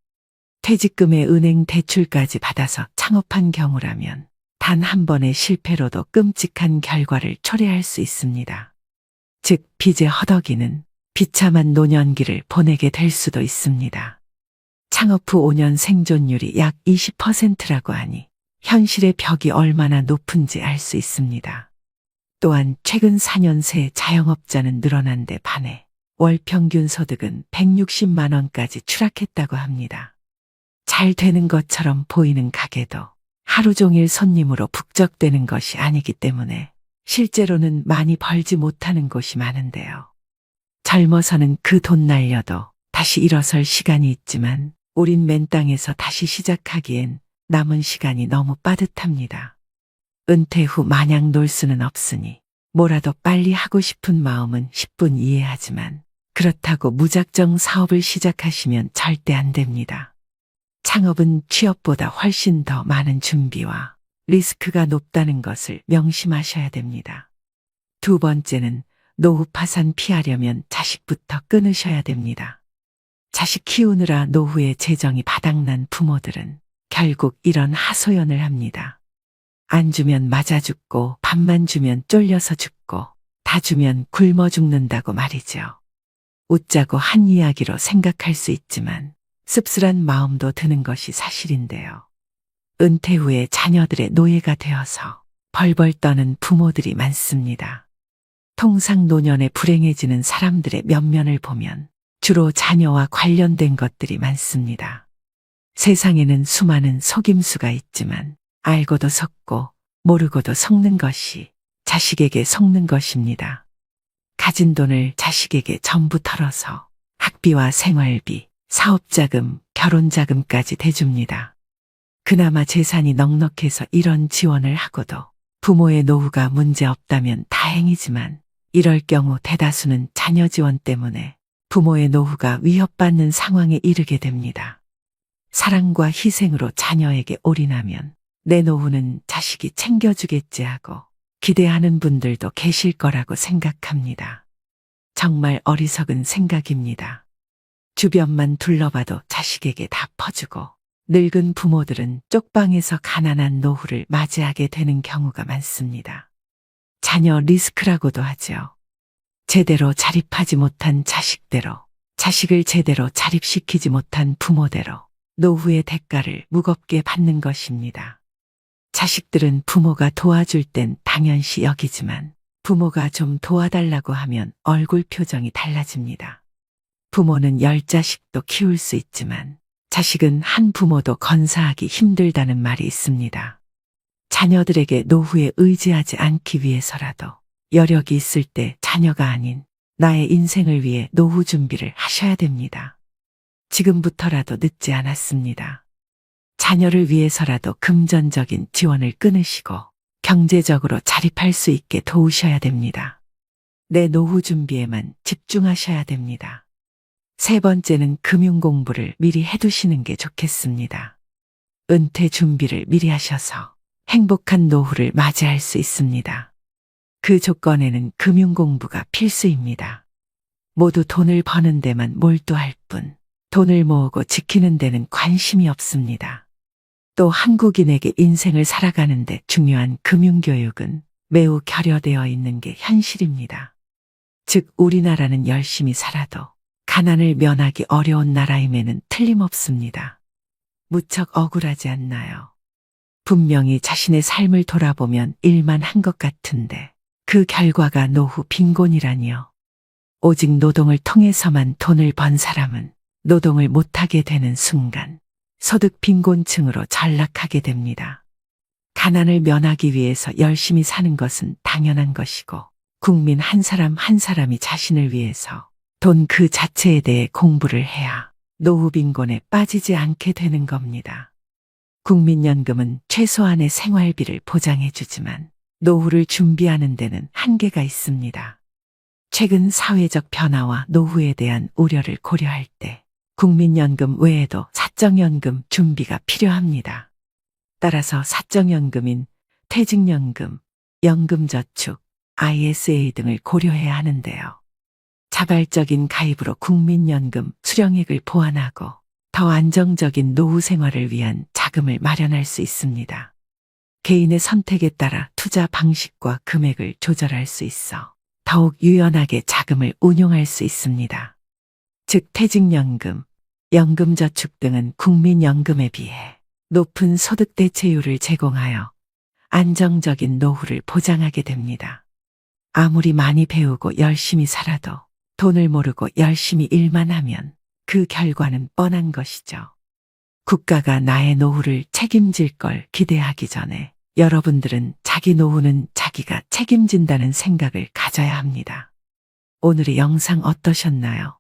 퇴직금에 은행 대출까지 받아서 창업한 경우라면 단 한 번의 실패로도 끔찍한 결과를 초래할 수 있습니다. 즉 빚의 허덕이는 비참한 노년기를 보내게 될 수도 있습니다. 창업 후 5년 생존율이 약 20%라고 하니 현실의 벽이 얼마나 높은지 알 수 있습니다. 또한 최근 4년 새 자영업자는 늘어난 데 반해 월 평균 소득은 160만 원까지 추락했다고 합니다. 잘 되는 것처럼 보이는 가게도 하루 종일 손님으로 북적대는 것이 아니기 때문에 실제로는 많이 벌지 못하는 곳이 많은데요. 젊어서는 그 돈 날려도 다시 일어설 시간이 있지만 우린 맨 땅에서 다시 시작하기엔 남은 시간이 너무 빠듯합니다. 은퇴 후 마냥 놀 수는 없으니 뭐라도 빨리 하고 싶은 마음은 10분 이해하지만 그렇다고 무작정 사업을 시작하시면 절대 안 됩니다. 창업은 취업보다 훨씬 더 많은 준비와 리스크가 높다는 것을 명심하셔야 됩니다. 두 번째는 노후 파산 피하려면 자식부터 끊으셔야 됩니다. 자식 키우느라 노후에 재정이 바닥난 부모들은 결국 이런 하소연을 합니다. 안 주면 맞아 죽고 밥만 주면 쫄려서 죽고 다 주면 굶어 죽는다고 말이죠. 웃자고 한 이야기로 생각할 수 있지만 씁쓸한 마음도 드는 것이 사실인데요. 은퇴 후에 자녀들의 노예가 되어서 벌벌 떠는 부모들이 많습니다. 통상 노년에 불행해지는 사람들의 면면을 보면 주로 자녀와 관련된 것들이 많습니다. 세상에는 수많은 속임수가 있지만 알고도 속고 모르고도 속는 것이 자식에게 속는 것입니다. 가진 돈을 자식에게 전부 털어서 학비와 생활비, 사업자금, 결혼자금까지 대줍니다. 그나마 재산이 넉넉해서 이런 지원을 하고도 부모의 노후가 문제없다면 다행이지만 이럴 경우 대다수는 자녀 지원 때문에 부모의 노후가 위협받는 상황에 이르게 됩니다. 사랑과 희생으로 자녀에게 올인하면 내 노후는 자식이 챙겨주겠지 하고 기대하는 분들도 계실 거라고 생각합니다. 정말 어리석은 생각입니다. 주변만 둘러봐도 자식에게 다 퍼주고 늙은 부모들은 쪽방에서 가난한 노후를 맞이하게 되는 경우가 많습니다. 자녀 리스크라고도 하죠. 제대로 자립하지 못한 자식대로, 자식을 제대로 자립시키지 못한 부모대로 노후의 대가를 무겁게 받는 것입니다. 자식들은 부모가 도와줄 땐 당연시 여기지만 부모가 좀 도와달라고 하면 얼굴 표정이 달라집니다. 부모는 10자식도 키울 수 있지만 자식은 한 부모도 건사하기 힘들다는 말이 있습니다. 자녀들에게 노후에 의지하지 않기 위해서라도 여력이 있을 때 자녀가 아닌 나의 인생을 위해 노후 준비를 하셔야 됩니다. 지금부터라도 늦지 않았습니다. 자녀를 위해서라도 금전적인 지원을 끊으시고 경제적으로 자립할 수 있게 도우셔야 됩니다. 내 노후 준비에만 집중하셔야 됩니다. 세 번째는 금융 공부를 미리 해두시는 게 좋겠습니다. 은퇴 준비를 미리 하셔서 행복한 노후를 맞이할 수 있습니다. 그 조건에는 금융 공부가 필수입니다. 모두 돈을 버는 데만 몰두할 뿐 돈을 모으고 지키는 데는 관심이 없습니다. 또 한국인에게 인생을 살아가는데 중요한 금융교육은 매우 결여되어 있는 게 현실입니다. 즉 우리나라는 열심히 살아도 가난을 면하기 어려운 나라임에는 틀림없습니다. 무척 억울하지 않나요? 분명히 자신의 삶을 돌아보면 일만 한 것 같은데 그 결과가 노후 빈곤이라니요. 오직 노동을 통해서만 돈을 번 사람은 노동을 못하게 되는 순간 소득 빈곤층으로 전락하게 됩니다. 가난을 면하기 위해서 열심히 사는 것은 당연한 것이고 국민 한 사람 한 사람이 자신을 위해서 돈 그 자체에 대해 공부를 해야 노후 빈곤에 빠지지 않게 되는 겁니다. 국민연금은 최소한의 생활비를 보장해주지만 노후를 준비하는 데는 한계가 있습니다. 최근 사회적 변화와 노후에 대한 우려를 고려할 때 국민연금 외에도 사적연금 준비가 필요합니다. 따라서 사적연금인 퇴직연금, 연금저축, ISA 등을 고려해야 하는데요. 자발적인 가입으로 국민연금 수령액을 보완하고 더 안정적인 노후 생활을 위한 자금을 마련할 수 있습니다. 개인의 선택에 따라 투자 방식과 금액을 조절할 수 있어 더욱 유연하게 자금을 운용할 수 있습니다. 즉 퇴직연금, 연금저축 등은 국민연금에 비해 높은 소득 대체율을 제공하여 안정적인 노후를 보장하게 됩니다. 아무리 많이 배우고 열심히 살아도 돈을 모르고 열심히 일만 하면 그 결과는 뻔한 것이죠. 국가가 나의 노후를 책임질 걸 기대하기 전에 여러분들은 자기 노후는 자기가 책임진다는 생각을 가져야 합니다. 오늘의 영상 어떠셨나요?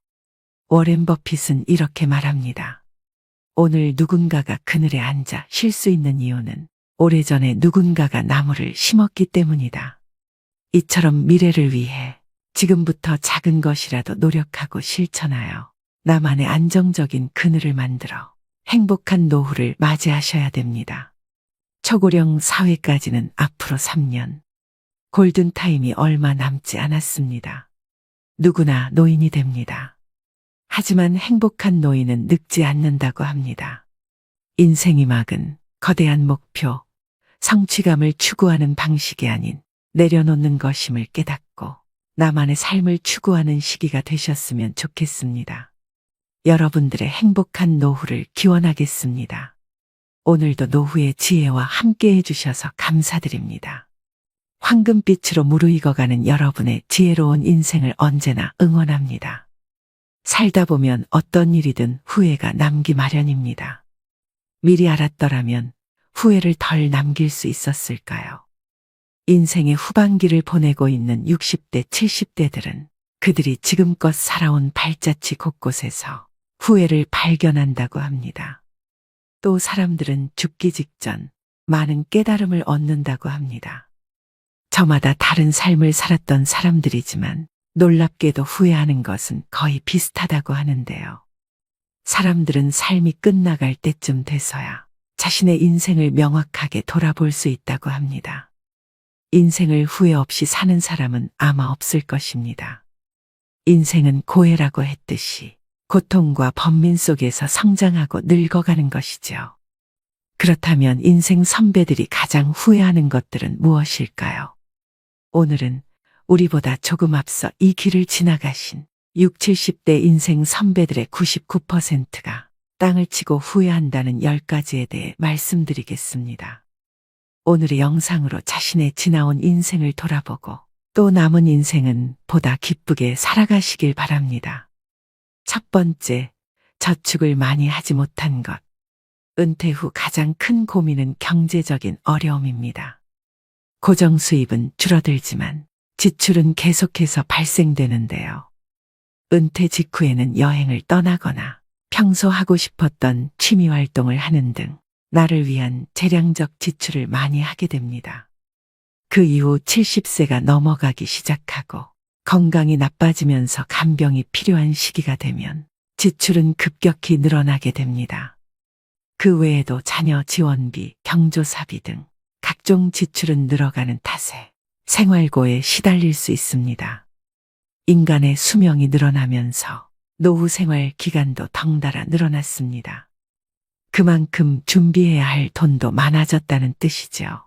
워렌 버핏은 이렇게 말합니다. 오늘 누군가가 그늘에 앉아 쉴 수 있는 이유는 오래전에 누군가가 나무를 심었기 때문이다. 이처럼 미래를 위해 지금부터 작은 것이라도 노력하고 실천하여 나만의 안정적인 그늘을 만들어 행복한 노후를 맞이하셔야 됩니다. 초고령 사회까지는 앞으로 3년. 골든타임이 얼마 남지 않았습니다. 누구나 노인이 됩니다. 하지만 행복한 노인은 늙지 않는다고 합니다. 인생이 막은 거대한 목표, 성취감을 추구하는 방식이 아닌 내려놓는 것임을 깨닫고 나만의 삶을 추구하는 시기가 되셨으면 좋겠습니다. 여러분들의 행복한 노후를 기원하겠습니다. 오늘도 노후의 지혜와 함께 해주셔서 감사드립니다. 황금빛으로 무르익어가는 여러분의 지혜로운 인생을 언제나 응원합니다. 살다 보면 어떤 일이든 후회가 남기 마련입니다. 미리 알았더라면 후회를 덜 남길 수 있었을까요? 인생의 후반기를 보내고 있는 60대, 70대들은 그들이 지금껏 살아온 발자취 곳곳에서 후회를 발견한다고 합니다. 또 사람들은 죽기 직전 많은 깨달음을 얻는다고 합니다. 저마다 다른 삶을 살았던 사람들이지만 놀랍게도 후회하는 것은 거의 비슷하다고 하는데요. 사람들은 삶이 끝나갈 때쯤 돼서야 자신의 인생을 명확하게 돌아볼 수 있다고 합니다. 인생을 후회 없이 사는 사람은 아마 없을 것입니다. 인생은 고해라고 했듯이 고통과 번민 속에서 성장하고 늙어가는 것이죠. 그렇다면 인생 선배들이 가장 후회하는 것들은 무엇일까요? 오늘은 우리보다 조금 앞서 이 길을 지나가신 60, 70대 인생 선배들의 99%가 땅을 치고 후회한다는 10가지에 대해 말씀드리겠습니다. 오늘의 영상으로 자신의 지나온 인생을 돌아보고 또 남은 인생은 보다 기쁘게 살아가시길 바랍니다. 첫 번째, 저축을 많이 하지 못한 것. 은퇴 후 가장 큰 고민은 경제적인 어려움입니다. 고정 수입은 줄어들지만 지출은 계속해서 발생되는데요. 은퇴 직후에는 여행을 떠나거나 평소 하고 싶었던 취미 활동을 하는 등 나를 위한 재량적 지출을 많이 하게 됩니다. 그 이후 70세가 넘어가기 시작하고 건강이 나빠지면서 간병이 필요한 시기가 되면 지출은 급격히 늘어나게 됩니다. 그 외에도 자녀 지원비, 경조사비 등 각종 지출은 늘어가는 탓에 생활고에 시달릴 수 있습니다. 인간의 수명이 늘어나면서 노후 생활 기간도 덩달아 늘어났습니다. 그만큼 준비해야 할 돈도 많아졌다는 뜻이죠.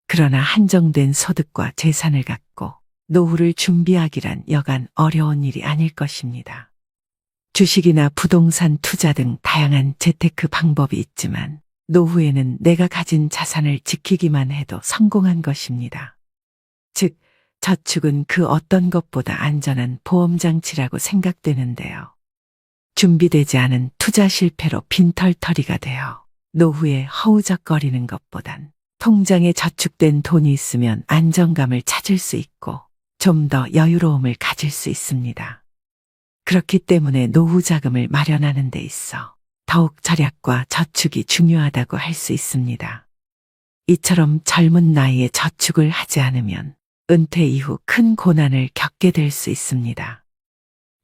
그러나 한정된 소득과 재산을 갖고 노후를 준비하기란 여간 어려운 일이 아닐 것입니다. 주식이나 부동산 투자 등 다양한 재테크 방법이 있지만 노후에는 내가 가진 자산을 지키기만 해도 성공한 것입니다. 즉, 저축은 그 어떤 것보다 안전한 보험장치라고 생각되는데요. 준비되지 않은 투자 실패로 빈털터리가 되어 노후에 허우적거리는 것보단 통장에 저축된 돈이 있으면 안정감을 찾을 수 있고 좀 더 여유로움을 가질 수 있습니다. 그렇기 때문에 노후 자금을 마련하는 데 있어 더욱 절약과 저축이 중요하다고 할 수 있습니다. 이처럼 젊은 나이에 저축을 하지 않으면 은퇴 이후 큰 고난을 겪게 될 수 있습니다.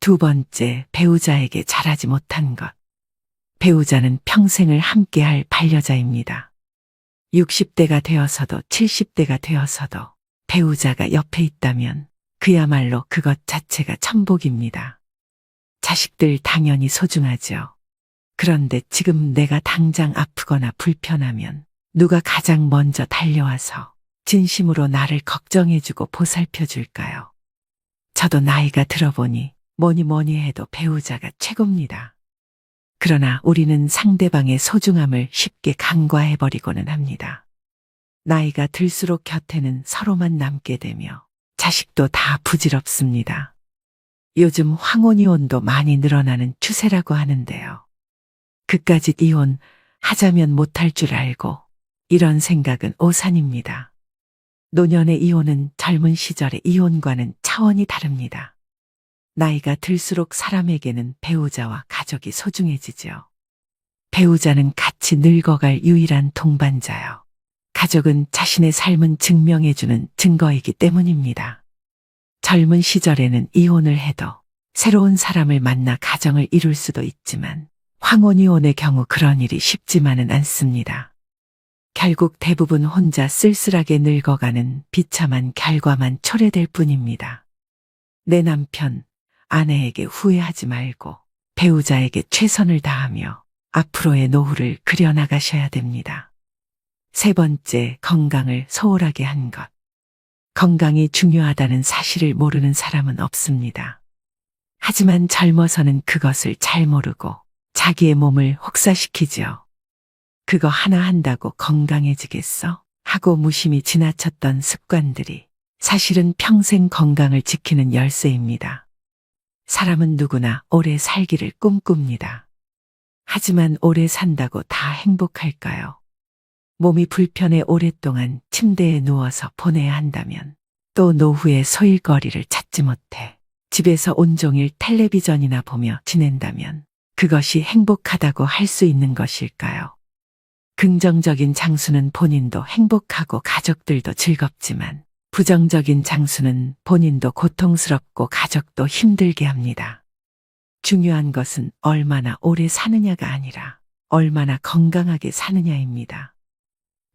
두 번째, 배우자에게 잘하지 못한 것. 배우자는 평생을 함께할 반려자입니다. 60대가 되어서도 70대가 되어서도 배우자가 옆에 있다면 그야말로 그것 자체가 천복입니다. 자식들 당연히 소중하죠. 그런데 지금 내가 당장 아프거나 불편하면 누가 가장 먼저 달려와서 진심으로 나를 걱정해주고 보살펴줄까요? 저도 나이가 들어보니 뭐니 해도 배우자가 최고입니다. 그러나 우리는 상대방의 소중함을 쉽게 간과해버리고는 합니다. 나이가 들수록 곁에는 서로만 남게 되며 자식도 다 부질없습니다. 요즘 황혼이혼도 많이 늘어나는 추세라고 하는데요. 그까짓 이혼 하자면 못할 줄 알고 이런 생각은 오산입니다. 노년의 이혼은 젊은 시절의 이혼과는 차원이 다릅니다. 나이가 들수록 사람에게는 배우자와 가족이 소중해지죠. 배우자는 같이 늙어갈 유일한 동반자요. 가족은 자신의 삶은 증명해주는 증거이기 때문입니다. 젊은 시절에는 이혼을 해도 새로운 사람을 만나 가정을 이룰 수도 있지만 황혼이혼의 경우 그런 일이 쉽지만은 않습니다. 결국 대부분 혼자 쓸쓸하게 늙어가는 비참한 결과만 초래될 뿐입니다. 내 남편, 아내에게 후회하지 말고 배우자에게 최선을 다하며 앞으로의 노후를 그려나가셔야 됩니다. 세 번째, 건강을 소홀하게 한 것. 건강이 중요하다는 사실을 모르는 사람은 없습니다. 하지만 젊어서는 그것을 잘 모르고 자기의 몸을 혹사시키지요. 그거 하나 한다고 건강해지겠어? 하고 무심히 지나쳤던 습관들이 사실은 평생 건강을 지키는 열쇠입니다. 사람은 누구나 오래 살기를 꿈꿉니다. 하지만 오래 산다고 다 행복할까요? 몸이 불편해 오랫동안 침대에 누워서 보내야 한다면, 또 노후에 소일거리를 찾지 못해 집에서 온종일 텔레비전이나 보며 지낸다면 그것이 행복하다고 할 수 있는 것일까요? 긍정적인 장수는 본인도 행복하고 가족들도 즐겁지만, 부정적인 장수는 본인도 고통스럽고 가족도 힘들게 합니다. 중요한 것은 얼마나 오래 사느냐가 아니라 얼마나 건강하게 사느냐입니다.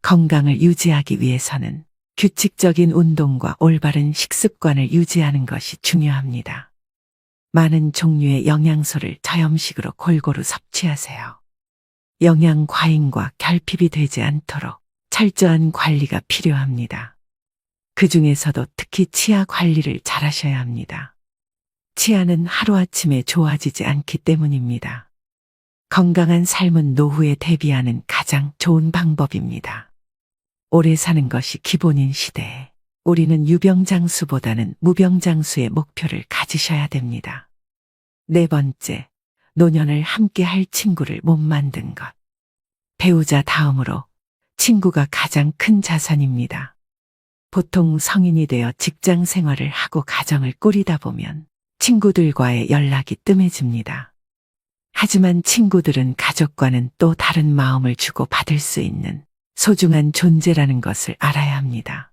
건강을 유지하기 위해서는 규칙적인 운동과 올바른 식습관을 유지하는 것이 중요합니다. 많은 종류의 영양소를 저염식으로 골고루 섭취하세요. 영양 과잉과 결핍이 되지 않도록 철저한 관리가 필요합니다. 그 중에서도 특히 치아 관리를 잘 하셔야 합니다. 치아는 하루아침에 좋아지지 않기 때문입니다. 건강한 삶은 노후에 대비하는 가장 좋은 방법입니다. 오래 사는 것이 기본인 시대에 우리는 유병장수보다는 무병장수의 목표를 가지셔야 됩니다. 네 번째, 노년을 함께 할 친구를 못 만든 것. 배우자 다음으로 친구가 가장 큰 자산입니다. 보통 성인이 되어 직장 생활을 하고 가정을 꾸리다 보면 친구들과의 연락이 뜸해집니다. 하지만 친구들은 가족과는 또 다른 마음을 주고 받을 수 있는 소중한 존재라는 것을 알아야 합니다.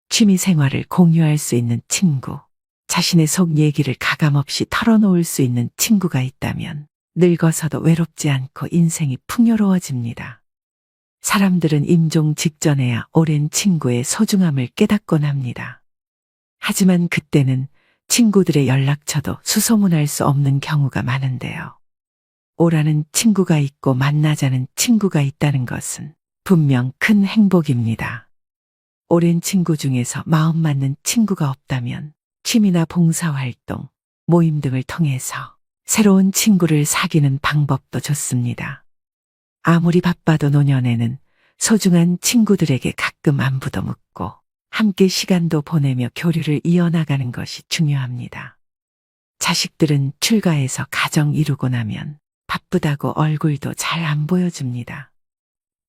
취미 생활을 공유할 수 있는 친구, 자신의 속 얘기를 가감없이 털어놓을 수 있는 친구가 있다면 늙어서도 외롭지 않고 인생이 풍요로워집니다. 사람들은 임종 직전에야 오랜 친구의 소중함을 깨닫곤 합니다. 하지만 그때는 친구들의 연락처도 수소문할 수 없는 경우가 많은데요. 오라는 친구가 있고 만나자는 친구가 있다는 것은 분명 큰 행복입니다. 오랜 친구 중에서 마음 맞는 친구가 없다면 취미나 봉사활동, 모임 등을 통해서 새로운 친구를 사귀는 방법도 좋습니다. 아무리 바빠도 노년에는 소중한 친구들에게 가끔 안부도 묻고 함께 시간도 보내며 교류를 이어나가는 것이 중요합니다. 자식들은 출가해서 가정 이루고 나면 바쁘다고 얼굴도 잘 안 보여줍니다.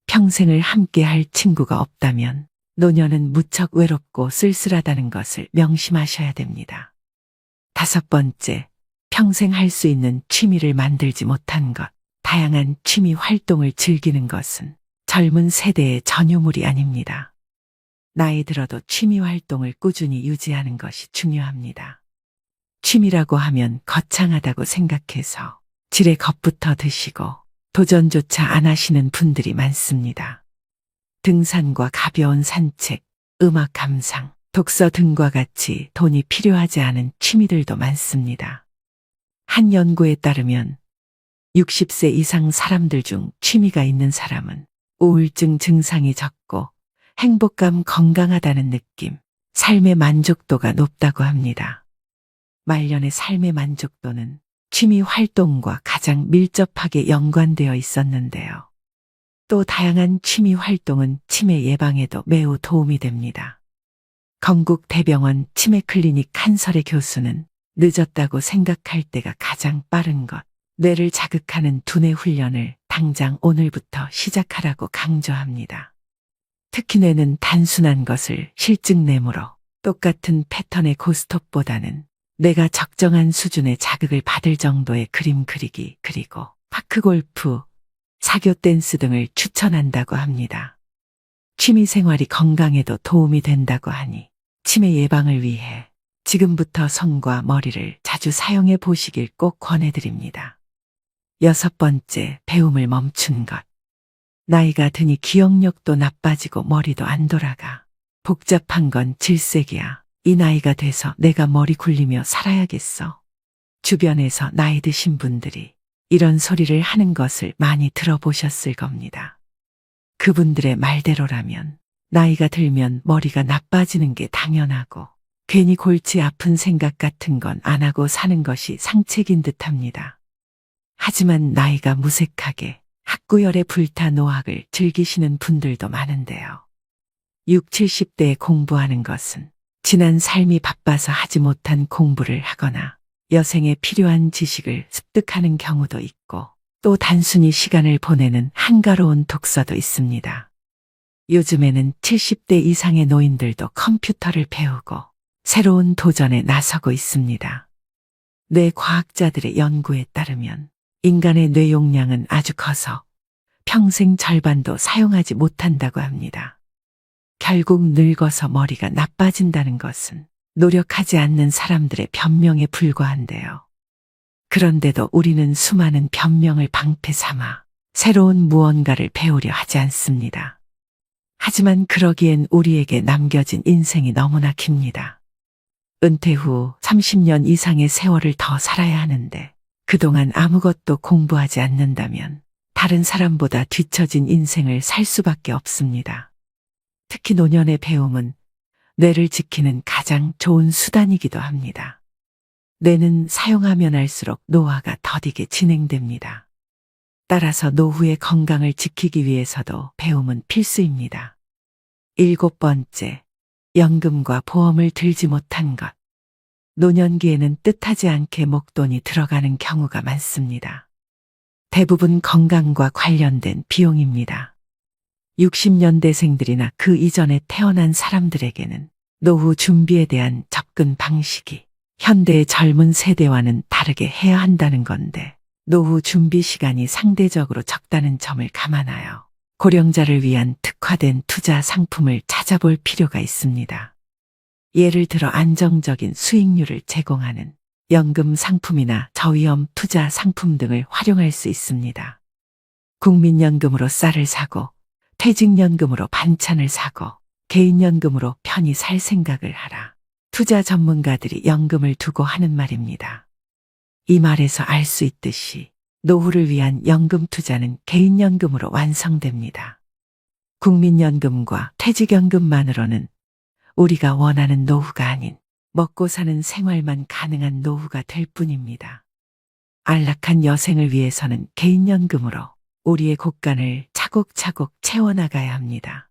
평생을 함께 할 친구가 없다면 노년은 무척 외롭고 쓸쓸하다는 것을 명심하셔야 됩니다. 다섯 번째, 평생 할 수 있는 취미를 만들지 못한 것. 다양한 취미 활동을 즐기는 것은 젊은 세대의 전유물이 아닙니다. 나이 들어도 취미 활동을 꾸준히 유지하는 것이 중요합니다. 취미라고 하면 거창하다고 생각해서 지레 겁부터 드시고 도전조차 안 하시는 분들이 많습니다. 등산과 가벼운 산책, 음악 감상, 독서 등과 같이 돈이 필요하지 않은 취미들도 많습니다. 한 연구에 따르면 60세 이상 사람들 중 취미가 있는 사람은 우울증 증상이 적고 행복감, 건강하다는 느낌, 삶의 만족도가 높다고 합니다. 말년의 삶의 만족도는 취미 활동과 가장 밀접하게 연관되어 있었는데요. 또 다양한 취미 활동은 치매 예방에도 매우 도움이 됩니다. 건국대병원 치매클리닉 한설의 교수는 늦었다고 생각할 때가 가장 빠른 것, 뇌를 자극하는 두뇌 훈련을 당장 오늘부터 시작하라고 강조합니다. 특히 뇌는 단순한 것을 실증내므로 똑같은 패턴의 고스톱보다는 뇌가 적정한 수준의 자극을 받을 정도의 그림 그리기, 그리고 파크골프, 사교 댄스 등을 추천한다고 합니다. 취미 생활이 건강에도 도움이 된다고 하니 치매 예방을 위해 지금부터 손과 머리를 자주 사용해 보시길 꼭 권해드립니다. 여섯 번째, 배움을 멈춘 것. 나이가 드니 기억력도 나빠지고 머리도 안 돌아가. 복잡한 건 질색이야. 이 나이가 돼서 내가 머리 굴리며 살아야겠어. 주변에서 나이 드신 분들이 이런 소리를 하는 것을 많이 들어보셨을 겁니다. 그분들의 말대로라면 나이가 들면 머리가 나빠지는 게 당연하고 괜히 골치 아픈 생각 같은 건 안 하고 사는 것이 상책인 듯합니다. 하지만 나이가 무색하게 학구열에 불타 노학을 즐기시는 분들도 많은데요. 6, 70대에 공부하는 것은 지난 삶이 바빠서 하지 못한 공부를 하거나 여생에 필요한 지식을 습득하는 경우도 있고 또 단순히 시간을 보내는 한가로운 독서도 있습니다. 요즘에는 70대 이상의 노인들도 컴퓨터를 배우고 새로운 도전에 나서고 있습니다. 뇌과학자들의 연구에 따르면 인간의 뇌 용량은 아주 커서 평생 절반도 사용하지 못한다고 합니다. 결국 늙어서 머리가 나빠진다는 것은 노력하지 않는 사람들의 변명에 불과한데요. 그런데도 우리는 수많은 변명을 방패 삼아 새로운 무언가를 배우려 하지 않습니다. 하지만 그러기엔 우리에게 남겨진 인생이 너무나 깁니다. 은퇴 후 30년 이상의 세월을 더 살아야 하는데 그동안 아무것도 공부하지 않는다면 다른 사람보다 뒤처진 인생을 살 수밖에 없습니다. 특히 노년의 배움은 뇌를 지키는 가장 좋은 수단이기도 합니다. 뇌는 사용하면 할수록 노화가 더디게 진행됩니다. 따라서 노후의 건강을 지키기 위해서도 배움은 필수입니다. 7번째, 연금과 보험을 들지 못한 것. 노년기에는 뜻하지 않게 목돈이 들어가는 경우가 많습니다. 대부분 건강과 관련된 비용입니다. 60년대생들이나 그 이전에 태어난 사람들에게는 노후 준비에 대한 접근 방식이 현대의 젊은 세대와는 다르게 해야 한다는 건데 노후 준비 시간이 상대적으로 적다는 점을 감안하여 고령자를 위한 특화된 투자 상품을 찾아볼 필요가 있습니다. 예를 들어 안정적인 수익률을 제공하는 연금 상품이나 저위험 투자 상품 등을 활용할 수 있습니다. 국민연금으로 쌀을 사고 퇴직연금으로 반찬을 사고 개인연금으로 편히 살 생각을 하라. 투자 전문가들이 연금을 두고 하는 말입니다. 이 말에서 알 수 있듯이 노후를 위한 연금 투자는 개인연금으로 완성됩니다. 국민연금과 퇴직연금만으로는 우리가 원하는 노후가 아닌 먹고 사는 생활만 가능한 노후가 될 뿐입니다. 안락한 여생을 위해서는 개인연금으로 우리의 곳간을 차곡차곡 채워나가야 합니다.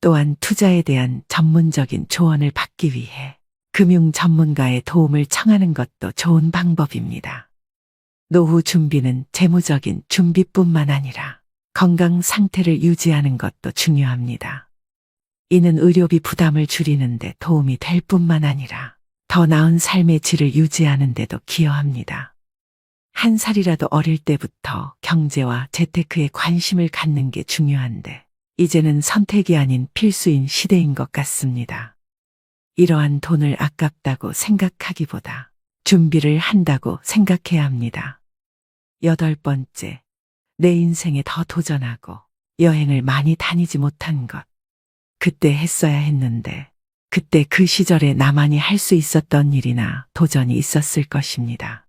또한 투자에 대한 전문적인 조언을 받기 위해 금융 전문가의 도움을 청하는 것도 좋은 방법입니다. 노후 준비는 재무적인 준비뿐만 아니라 건강 상태를 유지하는 것도 중요합니다. 이는 의료비 부담을 줄이는 데 도움이 될 뿐만 아니라 더 나은 삶의 질을 유지하는 데도 기여합니다. 한 살이라도 어릴 때부터 경제와 재테크에 관심을 갖는 게 중요한데 이제는 선택이 아닌 필수인 시대인 것 같습니다. 이러한 돈을 아깝다고 생각하기보다 준비를 한다고 생각해야 합니다. 8번째, 내 인생에 더 도전하고 여행을 많이 다니지 못한 것. 그때 했어야 했는데 그때 그 시절에 나만이 할 수 있었던 일이나 도전이 있었을 것입니다.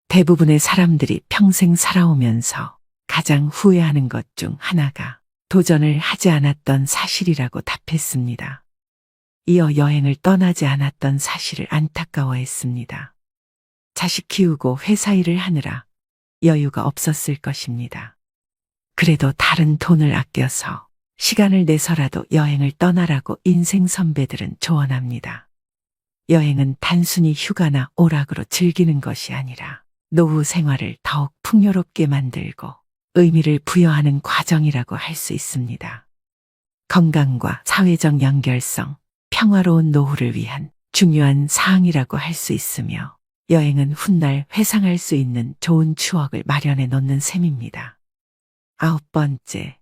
대부분의 사람들이 평생 살아오면서 가장 후회하는 것 중 하나가 도전을 하지 않았던 사실이라고 답했습니다. 이어 여행을 떠나지 않았던 사실을 안타까워했습니다. 자식 키우고 회사 일을 하느라 여유가 없었을 것입니다. 그래도 다른 돈을 아껴서 시간을 내서라도 여행을 떠나라고 인생 선배들은 조언합니다. 여행은 단순히 휴가나 오락으로 즐기는 것이 아니라 노후 생활을 더욱 풍요롭게 만들고 의미를 부여하는 과정이라고 할 수 있습니다. 건강과 사회적 연결성, 평화로운 노후를 위한 중요한 사항이라고 할 수 있으며 여행은 훗날 회상할 수 있는 좋은 추억을 마련해 놓는 셈입니다. 9번째,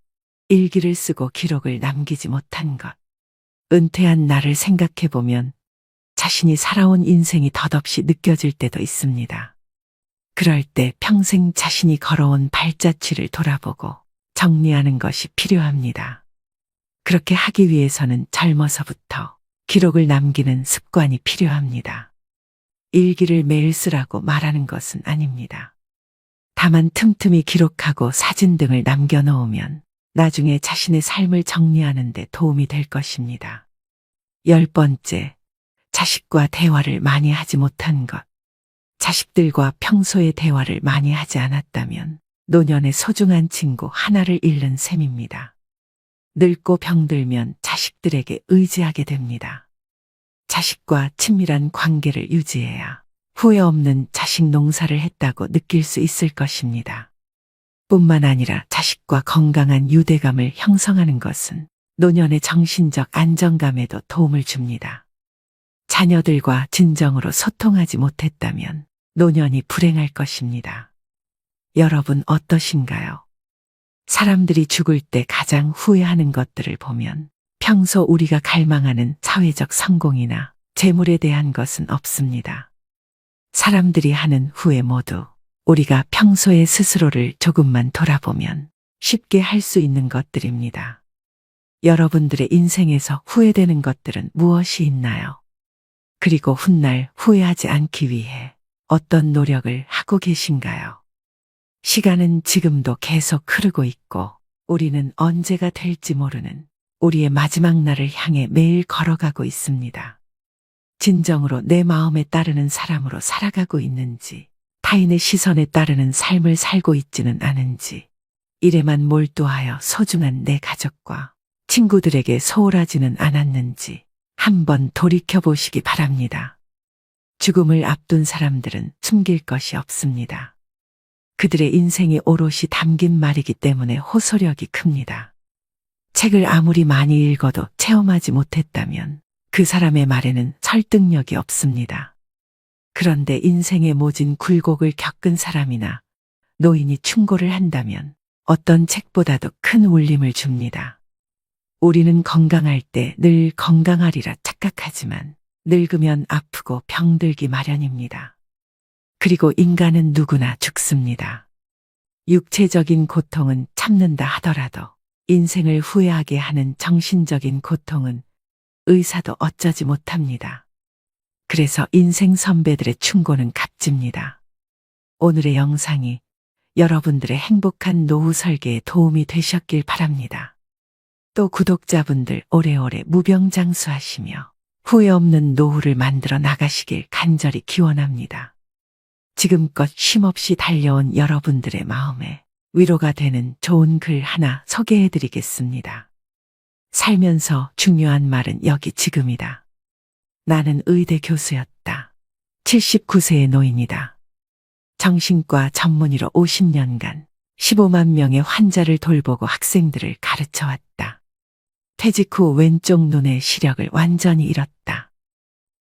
일기를 쓰고 기록을 남기지 못한 것. 은퇴한 나를 생각해보면 자신이 살아온 인생이 덧없이 느껴질 때도 있습니다. 그럴 때 평생 자신이 걸어온 발자취를 돌아보고 정리하는 것이 필요합니다. 그렇게 하기 위해서는 젊어서부터 기록을 남기는 습관이 필요합니다. 일기를 매일 쓰라고 말하는 것은 아닙니다. 다만 틈틈이 기록하고 사진 등을 남겨놓으면 나중에 자신의 삶을 정리하는 데 도움이 될 것입니다. 10번째, 자식과 대화를 많이 하지 못한 것. 자식들과 평소에 대화를 많이 하지 않았다면 노년의 소중한 친구 하나를 잃는 셈입니다. 늙고 병들면 자식들에게 의지하게 됩니다. 자식과 친밀한 관계를 유지해야 후회 없는 자식 농사를 했다고 느낄 수 있을 것입니다. 뿐만 아니라 자식과 건강한 유대감을 형성하는 것은 노년의 정신적 안정감에도 도움을 줍니다. 자녀들과 진정으로 소통하지 못했다면 노년이 불행할 것입니다. 여러분 어떠신가요? 사람들이 죽을 때 가장 후회하는 것들을 보면 평소 우리가 갈망하는 사회적 성공이나 재물에 대한 것은 없습니다. 사람들이 하는 후회 모두 우리가 평소에 스스로를 조금만 돌아보면 쉽게 할 수 있는 것들입니다. 여러분들의 인생에서 후회되는 것들은 무엇이 있나요? 그리고 훗날 후회하지 않기 위해 어떤 노력을 하고 계신가요? 시간은 지금도 계속 흐르고 있고 우리는 언제가 될지 모르는 우리의 마지막 날을 향해 매일 걸어가고 있습니다. 진정으로 내 마음에 따르는 사람으로 살아가고 있는지, 타인의 시선에 따르는 삶을 살고 있지는 않은지, 일에만 몰두하여 소중한 내 가족과 친구들에게 소홀하지는 않았는지 한번 돌이켜보시기 바랍니다. 죽음을 앞둔 사람들은 숨길 것이 없습니다. 그들의 인생이 오롯이 담긴 말이기 때문에 호소력이 큽니다. 책을 아무리 많이 읽어도 체험하지 못했다면 그 사람의 말에는 설득력이 없습니다. 그런데 인생의 모진 굴곡을 겪은 사람이나 노인이 충고를 한다면 어떤 책보다도 큰 울림을 줍니다. 우리는 건강할 때 늘 건강하리라 착각하지만 늙으면 아프고 병들기 마련입니다. 그리고 인간은 누구나 죽습니다. 육체적인 고통은 참는다 하더라도 인생을 후회하게 하는 정신적인 고통은 의사도 어쩌지 못합니다. 그래서 인생 선배들의 충고는 값집니다. 오늘의 영상이 여러분들의 행복한 노후 설계에 도움이 되셨길 바랍니다. 또 구독자분들 오래오래 무병장수하시며 후회 없는 노후를 만들어 나가시길 간절히 기원합니다. 지금껏 쉼없이 달려온 여러분들의 마음에 위로가 되는 좋은 글 하나 소개해 드리겠습니다. 살면서 중요한 말은 여기 지금이다. 나는 의대 교수였다. 79세의 노인이다. 정신과 전문의로 50년간 15만 명의 환자를 돌보고 학생들을 가르쳐왔다. 퇴직 후 왼쪽 눈의 시력을 완전히 잃었다.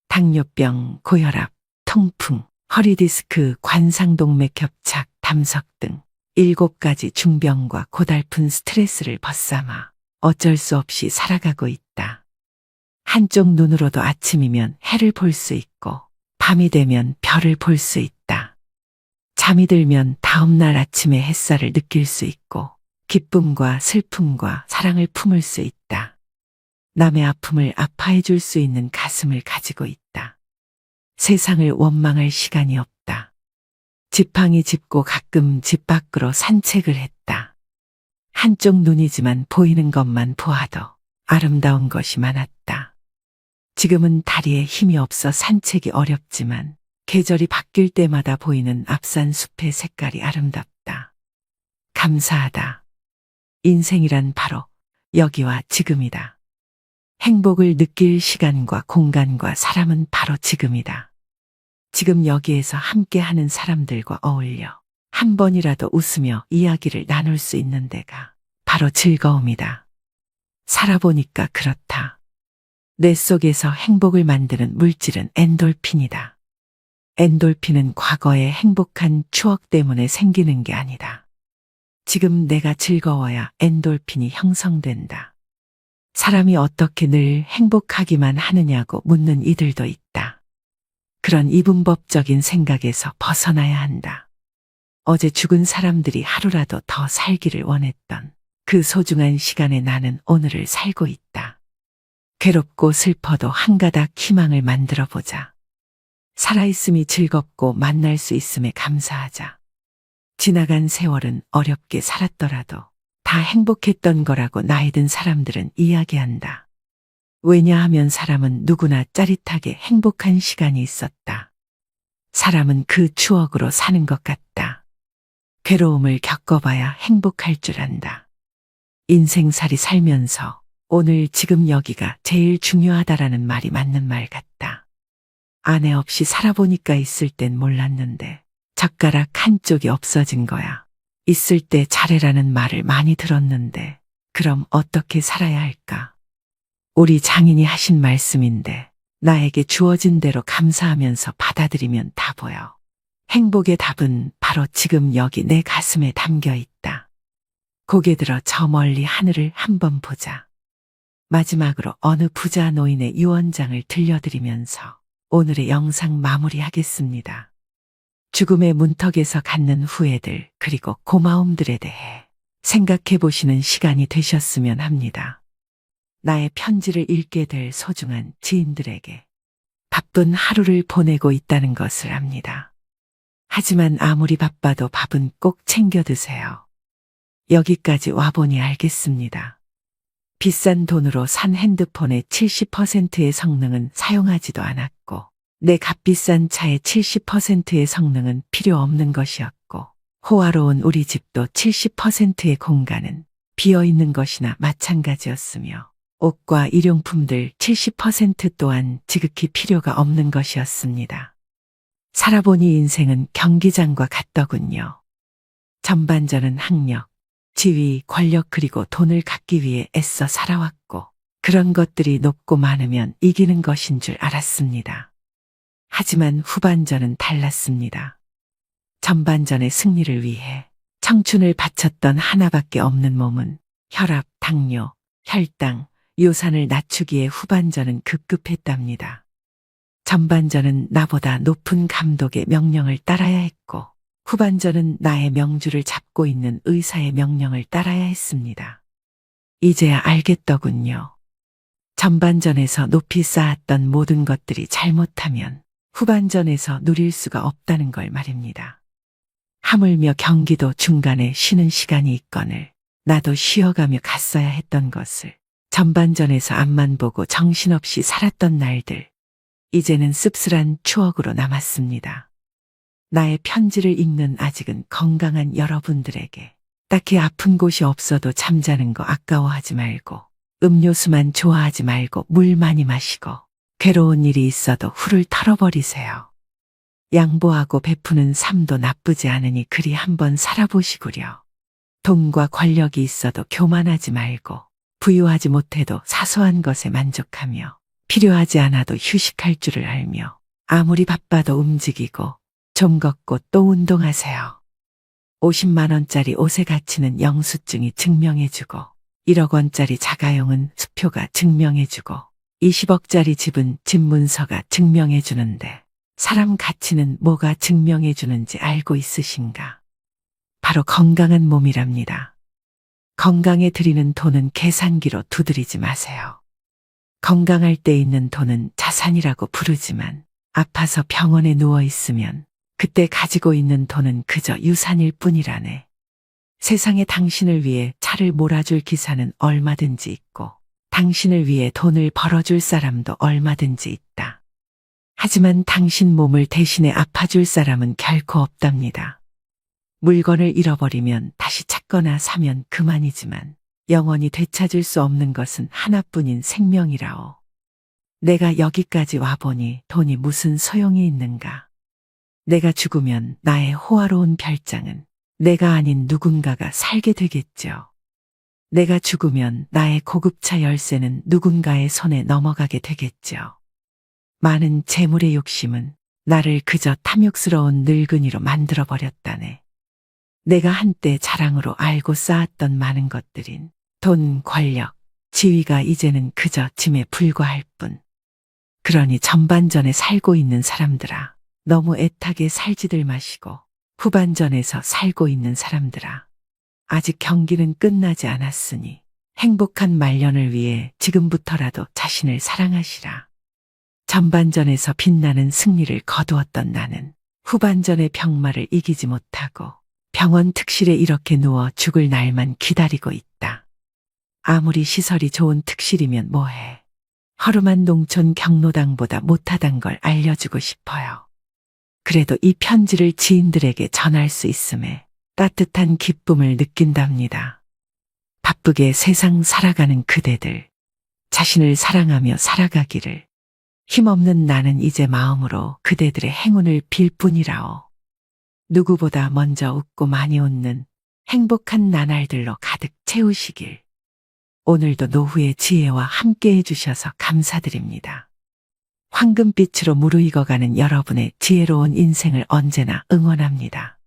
당뇨병, 고혈압, 통풍, 허리디스크, 관상동맥 협착, 담석 등 7가지 중병과 고달픈 스트레스를 벗삼아 어쩔 수 없이 살아가고 있다. 한쪽 눈으로도 아침이면 해를 볼 수 있고 밤이 되면 별을 볼 수 있다. 잠이 들면 다음날 아침에 햇살을 느낄 수 있고 기쁨과 슬픔과 사랑을 품을 수 있다. 남의 아픔을 아파해 줄 수 있는 가슴을 가지고 있다. 세상을 원망할 시간이 없다. 지팡이 짚고 가끔 집 밖으로 산책을 했다. 한쪽 눈이지만 보이는 것만 보아도 아름다운 것이 많았다. 지금은 다리에 힘이 없어 산책이 어렵지만 계절이 바뀔 때마다 보이는 앞산 숲의 색깔이 아름답다. 감사하다. 인생이란 바로 여기와 지금이다. 행복을 느낄 시간과 공간과 사람은 바로 지금이다. 지금 여기에서 함께 하는 사람들과 어울려 한 번이라도 웃으며 이야기를 나눌 수 있는 데가 바로 즐거움이다. 살아보니까 그렇다. 뇌 속에서 행복을 만드는 물질은 엔돌핀이다. 엔돌핀은 과거의 행복한 추억 때문에 생기는 게 아니다. 지금 내가 즐거워야 엔돌핀이 형성된다. 사람이 어떻게 늘 행복하기만 하느냐고 묻는 이들도 있다. 그런 이분법적인 생각에서 벗어나야 한다. 어제 죽은 사람들이 하루라도 더 살기를 원했던 그 소중한 시간에 나는 오늘을 살고 있다. 괴롭고 슬퍼도 한 가닥 희망을 만들어 보자. 살아있음이 즐겁고 만날 수 있음에 감사하자. 지나간 세월은 어렵게 살았더라도 다 행복했던 거라고 나이 든 사람들은 이야기한다. 왜냐하면 사람은 누구나 짜릿하게 행복한 시간이 있었다. 사람은 그 추억으로 사는 것 같다. 괴로움을 겪어봐야 행복할 줄 안다. 인생살이 살면서 오늘 지금 여기가 제일 중요하다라는 말이 맞는 말 같다. 아내 없이 살아보니까 있을 땐 몰랐는데 젓가락 한쪽이 없어진 거야. 있을 때 잘해라는 말을 많이 들었는데 그럼 어떻게 살아야 할까? 우리 장인이 하신 말씀인데 나에게 주어진 대로 감사하면서 받아들이면 다 보여. 행복의 답은 바로 지금 여기 내 가슴에 담겨 있다. 고개 들어 저 멀리 하늘을 한번 보자. 마지막으로 어느 부자 노인의 유언장을 들려드리면서 오늘의 영상 마무리하겠습니다. 죽음의 문턱에서 갖는 후회들 그리고 고마움들에 대해 생각해 보시는 시간이 되셨으면 합니다. 나의 편지를 읽게 될 소중한 지인들에게 바쁜 하루를 보내고 있다는 것을 압니다. 하지만 아무리 바빠도 밥은 꼭 챙겨 드세요. 여기까지 와보니 알겠습니다. 비싼 돈으로 산 핸드폰의 70%의 성능은 사용하지도 않았고 내 값비싼 차의 70%의 성능은 필요 없는 것이었고 호화로운 우리 집도 70%의 공간은 비어있는 것이나 마찬가지였으며 옷과 일용품들 70% 또한 지극히 필요가 없는 것이었습니다. 살아보니 인생은 경기장과 같더군요. 전반전은 학력, 지위, 권력 그리고 돈을 갖기 위해 애써 살아왔고 그런 것들이 높고 많으면 이기는 것인 줄 알았습니다. 하지만 후반전은 달랐습니다. 전반전의 승리를 위해 청춘을 바쳤던 하나밖에 없는 몸은 혈압, 당뇨, 혈당, 요산을 낮추기에 후반전은 급급했답니다. 전반전은 나보다 높은 감독의 명령을 따라야 했고 후반전은 나의 명주를 잡고 있는 의사의 명령을 따라야 했습니다. 이제야 알겠더군요. 전반전에서 높이 쌓았던 모든 것들이 잘못하면 후반전에서 누릴 수가 없다는 걸 말입니다. 하물며 경기도 중간에 쉬는 시간이 있거늘 나도 쉬어가며 갔어야 했던 것을 전반전에서 앞만 보고 정신없이 살았던 날들, 이제는 씁쓸한 추억으로 남았습니다. 나의 편지를 읽는 아직은 건강한 여러분들에게 딱히 아픈 곳이 없어도 잠자는 거 아까워하지 말고 음료수만 좋아하지 말고 물 많이 마시고 괴로운 일이 있어도 훌을 털어버리세요. 양보하고 베푸는 삶도 나쁘지 않으니 그리 한번 살아보시구려. 돈과 권력이 있어도 교만하지 말고 부유하지 못해도 사소한 것에 만족하며 필요하지 않아도 휴식할 줄을 알며 아무리 바빠도 움직이고 좀 걷고 또 운동하세요. 50만 원짜리 옷의 가치는 영수증이 증명해주고 1억 원짜리 자가용은 수표가 증명해주고 20억짜리 집은 집 문서가 증명해주는데 사람 가치는 뭐가 증명해주는지 알고 있으신가? 바로 건강한 몸이랍니다. 건강에 들이는 돈은 계산기로 두드리지 마세요. 건강할 때 있는 돈은 자산이라고 부르지만 아파서 병원에 누워 있으면 그때 가지고 있는 돈은 그저 유산일 뿐이라네. 세상에 당신을 위해 차를 몰아줄 기사는 얼마든지 있고 당신을 위해 돈을 벌어줄 사람도 얼마든지 있다. 하지만 당신 몸을 대신에 아파줄 사람은 결코 없답니다. 물건을 잃어버리면 다시 찾거나 사면 그만이지만 영원히 되찾을 수 없는 것은 하나뿐인 생명이라오. 내가 여기까지 와보니 돈이 무슨 소용이 있는가. 내가 죽으면 나의 호화로운 별장은 내가 아닌 누군가가 살게 되겠죠. 내가 죽으면 나의 고급차 열쇠는 누군가의 손에 넘어가게 되겠죠. 많은 재물의 욕심은 나를 그저 탐욕스러운 늙은이로 만들어버렸다네. 내가 한때 자랑으로 알고 쌓았던 많은 것들인 돈, 권력, 지위가 이제는 그저 짐에 불과할 뿐. 그러니 전반전에 살고 있는 사람들아, 너무 애타게 살지들 마시고 후반전에서 살고 있는 사람들아, 아직 경기는 끝나지 않았으니 행복한 말년을 위해 지금부터라도 자신을 사랑하시라. 전반전에서 빛나는 승리를 거두었던 나는 후반전의 병마를 이기지 못하고 병원 특실에 이렇게 누워 죽을 날만 기다리고 있다. 아무리 시설이 좋은 특실이면 뭐해. 허름한 농촌 경로당보다 못하단 걸 알려주고 싶어요. 그래도 이 편지를 지인들에게 전할 수 있음에 따뜻한 기쁨을 느낀답니다. 바쁘게 세상 살아가는 그대들, 자신을 사랑하며 살아가기를. 힘없는 나는 이제 마음으로 그대들의 행운을 빌 뿐이라오. 누구보다 먼저 웃고 많이 웃는 행복한 나날들로 가득 채우시길. 오늘도 노후의 지혜와 함께 해주셔서 감사드립니다. 황금빛으로 무르익어가는 여러분의 지혜로운 인생을 언제나 응원합니다.